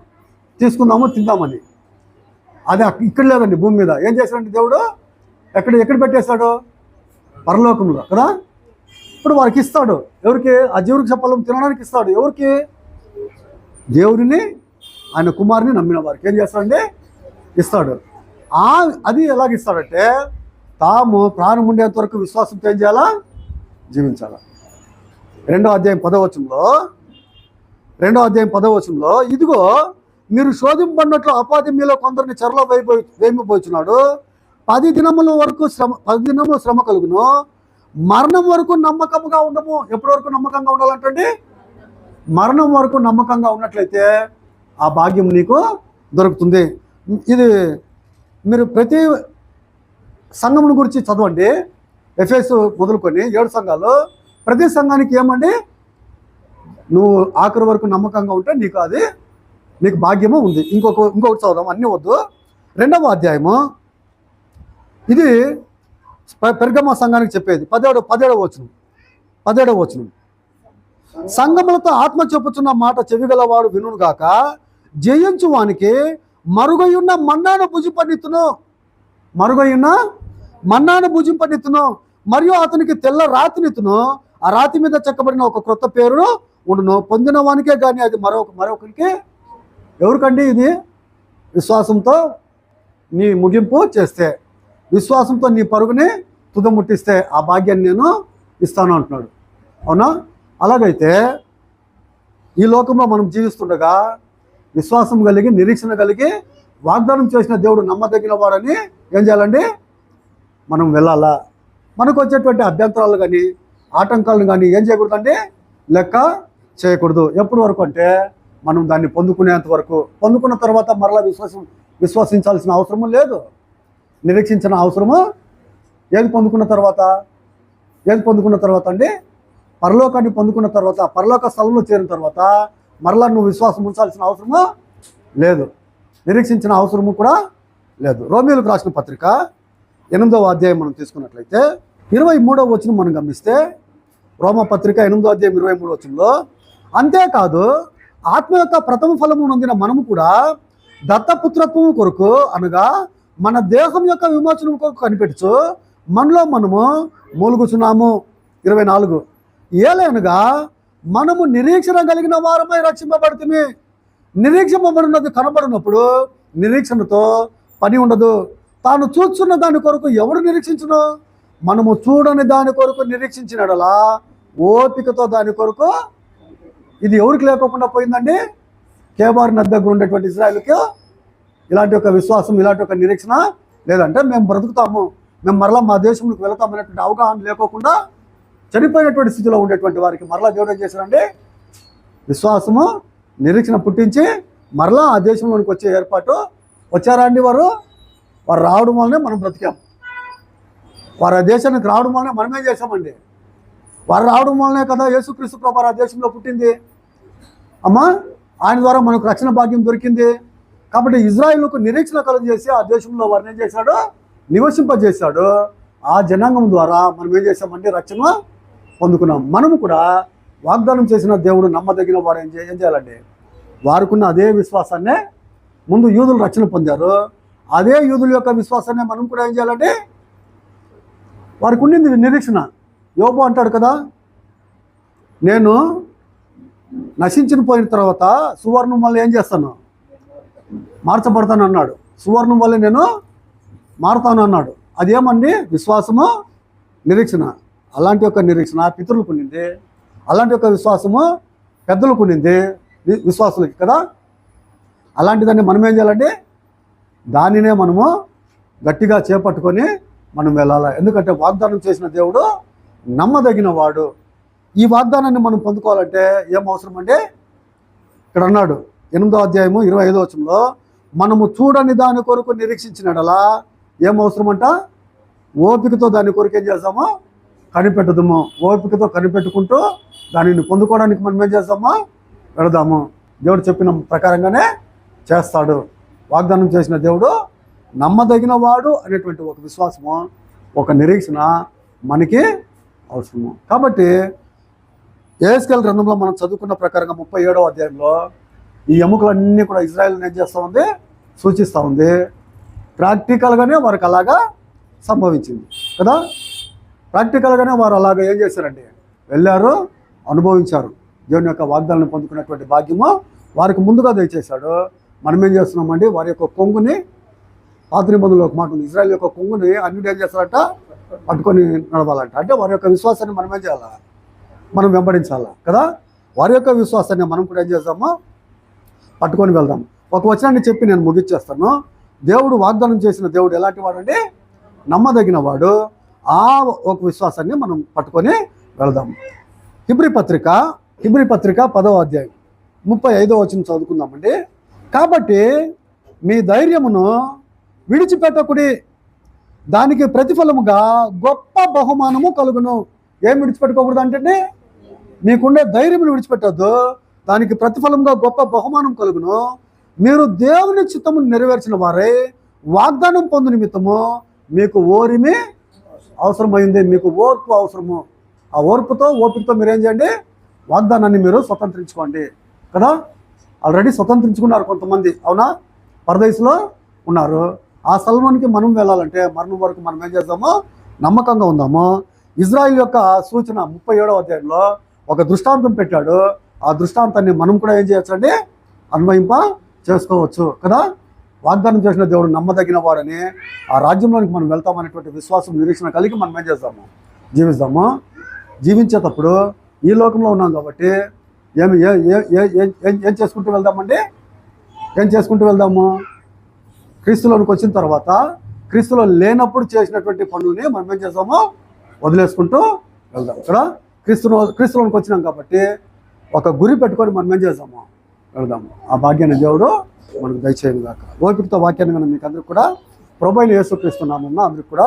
తీసుకుందాము, తిందామని. అది ఇక్కడ లేదండి భూమి మీద. ఏం చేశాడంటే దేవుడు ఎక్కడ పెట్టేశాడు? పరలోకంలో కదా. ఇప్పుడు వారికి ఇస్తాడు. ఎవరికి? ఆ జీవవృక్ష ఫలం తినడానికి ఇస్తాడు. ఎవరికి? దేవుడిని, ఆయన కుమారుని నమ్మిన వారికి ఏం చేస్తాడంటే ఇస్తాడు. అది ఎలాగిస్తాడంటే తాము ప్రాణం ఉండేంత వరకు విశ్వాసంతో ఏం చేయాలా? జీవించాలా. 2వ అధ్యాయం 10వ వచనంలో ఇదిగో మీరు శోధింపబడినట్లు అపాధి మీలో కొందరిని చెరలో వేయబోచున్నాడు. 10 దినముల వరకు శ్రమ కలుగును, మరణం వరకు నమ్మకంగా ఉండము. ఎప్పటి వరకు నమ్మకంగా ఉండాలంటే మరణం వరకు నమ్మకంగా ఉన్నట్లయితే ఆ భాగ్యం నీకు దొరుకుతుంది. ఇది మీరు ప్రతి సంఘముని గురించి చదవండి. ఎఫెసు మొదలుకొని 7 సంఘాలు, ప్రతి సంఘానికి ఏమండి? నువ్వు ఆఖరి వరకు నమ్మకంగా ఉంటే నీకు భాగ్యము ఉంది. ఇంకొకటి చదువుదాం, అన్నీ వద్దు. 2వ అధ్యాయము, ఇది పెర్గమా సంఘానికి చెప్పేది. 17వ వచనం, సంఘములతో ఆత్మ చెప్పుచున్న మాట చెవిగలవాడు వినుగాక, జయించు వానికి మరుగయున్న మన్నాను భుజింపనిత్తును, మరియు అతనికి తెల్ల రాతినిత్తును. ఆ రాతి మీద చెక్కబడిన ఒక క్రొత్త పేరును ఉండును. పొందిన వానికే కానీ అది మరొకరికి. ఎవరికండి ఇది? విశ్వాసంతో నీ ముగింపు చేస్తే, విశ్వాసంతో నీ పరుగుని తుదముట్టిస్తే ఆ భాగ్యాన్ని నేను ఇస్తాను అంటున్నాడు. అవునా? అలాగైతే ఈ లోకంలో మనం జీవిస్తుండగా విశ్వాసం కలిగి, నిరీక్షణ కలిగి, వాగ్దానం చేసిన దేవుడు నమ్మదగిన వాడని ఏం చేయాలండి? మనం వెళ్ళాలా. మనకు వచ్చేటువంటి అభ్యంతరాలు కానీ ఆటంకాలను కానీ ఏం చేయకూడదండి, లెక్క చేయకూడదు. ఎప్పటి వరకు అంటే మనం దాన్ని పొందుకునేంత వరకు. పొందుకున్న తర్వాత మరలా విశ్వసించాల్సిన అవసరము లేదు, నిరీక్షించిన అవసరము. ఏది పొందుకున్న తర్వాత అండి, పరలోకాన్ని పొందుకున్న తర్వాత, పరలోక స్థలంలో చేరిన తర్వాత మరలా నువ్వు విశ్వాసం ఉంచాల్సిన అవసరము లేదు, నిరీక్షించిన అవసరము కూడా లేదు. రోమీయులకు రాసిన పత్రిక 8వ అధ్యాయం మనం తీసుకున్నట్లయితే 23వ వచనం మనం గమనిస్తే, రోమ పత్రిక 8వ అధ్యాయం 23వ వచనంలో, అంతేకాదు ఆత్మ యొక్క ప్రథమ ఫలము నొందిన మనము కూడా దత్తపుత్రత్వము కొరకు అనగా మన దేహం యొక్క విమోచనం కొరకు కనిపెట్టుచు మనలో మనము మూలుగుచున్నాము. 24 ఏలైనగా మనము నిరీక్షణ కలిగిన వారమై రక్షింపబడితిమి. నిరీక్షింపబడినది కనబడినప్పుడు నిరీక్షణతో పని ఉండదు. తాను చూస్తున్న దాని కొరకు ఎవడు నిరీక్షించును? మనము చూడని దాని కొరకు నిరీక్షించినడలా ఓపికతో దాని కొరకు. ఇది ఎవరికి లేకోకుండా పోయిందండి? కేబార్ నది దగ్గర ఉండేటువంటి ఇజ్రాయెల్కి ఇలాంటి ఒక విశ్వాసం, ఇలాంటి ఒక నిరీక్షణ లేదంటే మేము బ్రతుకుతాము, మేము మరలా మా దేశంలోకి వెళతామనేటువంటి అవగాహన లేకోకుండా చనిపోయినటువంటి స్థితిలో ఉండేటువంటి వారికి మరలా దేవుడు ఏం చేశారండి? విశ్వాసము, నిరీక్షణ పుట్టించి మరలా ఆ దేశంలోనికి వచ్చే ఏర్పాటు. వచ్చారా అండి? వారు రావడం వల్లనే మనం బ్రతికాం. వారు ఆ దేశానికి రావడం వల్లనే మనమేం చేశామండి? వారు రావడం వల్లనే కదా యేసుక్రీస్తు ప్రభువు ఆ దేశంలో పుట్టింది. అమ్మా, ఆయన ద్వారా మనకు రక్షణ భాగ్యం దొరికింది. కాబట్టి ఇజ్రాయిల్కు నిరీక్షణ కలుగజేసి ఆ దేశంలో వారిని ఏం చేశాడు? నివసింపజేశాడు. ఆ జనాంగం ద్వారా మనం ఏం చేశామంటే రక్షణ పొందుకున్నాం. మనము కూడా వాగ్దానం చేసిన దేవుడు నమ్మదగిన వాడు. ఏం చేయాలండి? వారికున్న అదే విశ్వాసాన్నే ముందు యూదులు రక్షణ పొందారు. అదే యూదుల యొక్క విశ్వాసాన్ని మనం కూడా ఏం చేయాలంటే వారికి ఉండింది నిరీక్షణ. యోబు అంటాడు కదా, నేను నశించిన పోయిన తర్వాత సువర్ణం వల్ల ఏం చేస్తాను? మార్చబడతాను అన్నాడు. సువర్ణం వల్ల నేను మారుతాను అన్నాడు. అదేమండి? విశ్వాసము, నిరీక్షణ. అలాంటి యొక్క నిరీక్షణ పితరులకు ఉండింది. అలాంటి యొక్క విశ్వాసము పెద్దలకు ఉండింది, విశ్వాసులకి కదా. అలాంటిదాన్ని మనం ఏం చేయాలంటే దానినే మనము గట్టిగా చేపట్టుకొని మనం వెళ్ళాలి. ఎందుకంటే వాగ్దానం చేసిన దేవుడు నమ్మదగిన వాడు. ఈ వాగ్దానాన్ని మనం పొందుకోవాలంటే ఏం అవసరం అంటే, ఇక్కడ అన్నాడు 8వ అధ్యాయము 25వ వచనంలో, మనము చూడని దాని కొరకు నిరీక్షించినడలా ఏం అవసరం అంట? ఓపికతో దాని కొరకు ఏం చేస్తామో కనిపెట్టుదాము. ఓపికతో కనిపెట్టుకుంటూ దానిని పొందుకోవడానికి మనం ఏం చేస్తామో వెళదాము. దేవుడు చెప్పిన ప్రకారంగానే చేస్తాడు. వాగ్దానం చేసిన దేవుడు నమ్మదగిన వాడు అనేటువంటి ఒక విశ్వాసము, ఒక నిరీక్షణ మనకి అవసరము. కాబట్టి యెహెజ్కేలు గ్రంథంలో మనం చదువుకున్న ప్రకారంగా 37వ అధ్యాయంలో ఈ ఎముకలన్నీ కూడా ఇజ్రాయెల్ని ఏం చేస్తూ ఉంది? సూచిస్తూ ఉంది. ప్రాక్టికల్గానే వారికి అలాగా సంభవించింది కదా. ప్రాక్టికల్గానే వారు అలాగా ఏం చేశారండి? వెళ్ళారు, అనుభవించారు. దేవుని యొక్క వాగ్దానాన్ని పొందుకున్నటువంటి భాగ్యము వారికి ముందుగా దయచేశాడు. మనం ఏం చేస్తున్నామండి? వారి యొక్క కొంగుని, పాత నిబంధనలో ఒక మాట ఉంది, ఇజ్రాయెల్ యొక్క కొంగుని అన్నిటి ఏం చేస్తారంట? పట్టుకొని నడవాలంట. అంటే వారి యొక్క విశ్వాసాన్ని మనం ఏం చేయాలా? మనం వెంబడించాలా కదా. వారి యొక్క విశ్వాసాన్ని మనం కూడా ఏం చేద్దామో పట్టుకొని వెళ్దాం. ఒక వచనాన్ని చెప్పి నేను ముగిచ్చేస్తాను. దేవుడు వాగ్దానం చేసిన దేవుడు ఎలాంటి వాడు అంటే నమ్మదగిన వాడు. ఆ ఒక విశ్వాసాన్ని మనం పట్టుకొని వెళదాం. హిబ్రీ పత్రిక 10వ అధ్యాయం 35వ వచనం చదువుకుందామండి. కాబట్టి మీ ధైర్యమును విడిచిపెట్టకుడి, దానికి ప్రతిఫలముగా గొప్ప బహుమానము కలుగును. ఏం విడిచిపెట్టుకోకూడదు అంటే మీకుండే ధైర్యమును విడిచిపెట్టద్దు, దానికి ప్రతిఫలంగా గొప్ప బహుమానం కలుగును. మీరు దేవుని చిత్తమును నెరవేర్చిన వారై వాగ్దానం పొందు నిమిత్తము మీకు ఓరిమి అవసరమైంది, మీకు ఓర్పు అవసరము. ఆ ఓర్పుతో, ఓపికతో మీరు ఏం చేయండి? వాగ్దానాన్ని మీరు స్వతంత్రించుకోండి కదా. ఆల్రెడీ స్వతంత్రించుకున్నారు కొంతమంది, అవునా? పరదేశంలో ఉన్నారు. ఆ స్థలంలోనికి మనం వెళ్ళాలంటే మరణం వరకు మనం ఏం చేద్దాము? నమ్మకంగా ఉందాము. ఇజ్రాయిల్ యొక్క సూచన 37వ అధ్యాయంలో ఒక దృష్టాంతం పెట్టాడు. ఆ దృష్టాంతాన్ని మనం కూడా ఏం చేయొచ్చండి? అన్వయింప చేసుకోవచ్చు కదా. వాగ్దానం చేసిన దేవుడు నమ్మదగిన వాడని, ఆ రాజ్యంలోనికి మనం వెళ్తామనేటువంటి విశ్వాసం, నిరీక్షణ కలిగి మనం ఏం చేస్తాము? జీవిస్తాము. జీవించేటప్పుడు ఈ లోకంలో ఉన్నాం కాబట్టి ఏం చేసుకుంటూ వెళ్దామండి? ఏం చేసుకుంటూ వెళ్దాము? క్రీస్తులోనికి వచ్చిన తర్వాత క్రీస్తులో లేనప్పుడు చేసినటువంటి పనుల్ని మనం ఏం చేస్తామో వదిలేసుకుంటూ వెళ్దాం. ఇక్కడ క్రీస్తులోనికి వచ్చినాం కాబట్టి ఒక గురి పెట్టుకొని మనం ఏం చేస్తాము వెళ్దాము. ఆ భాగ్యాన్ని దేవుడు మనకు దయచేయను గాక. ఓపికతో వాక్యాన్ని మనం మీకు అందరికి కూడా ప్రభువైన యేసుక్రీస్తు నామమున అందరికి కూడా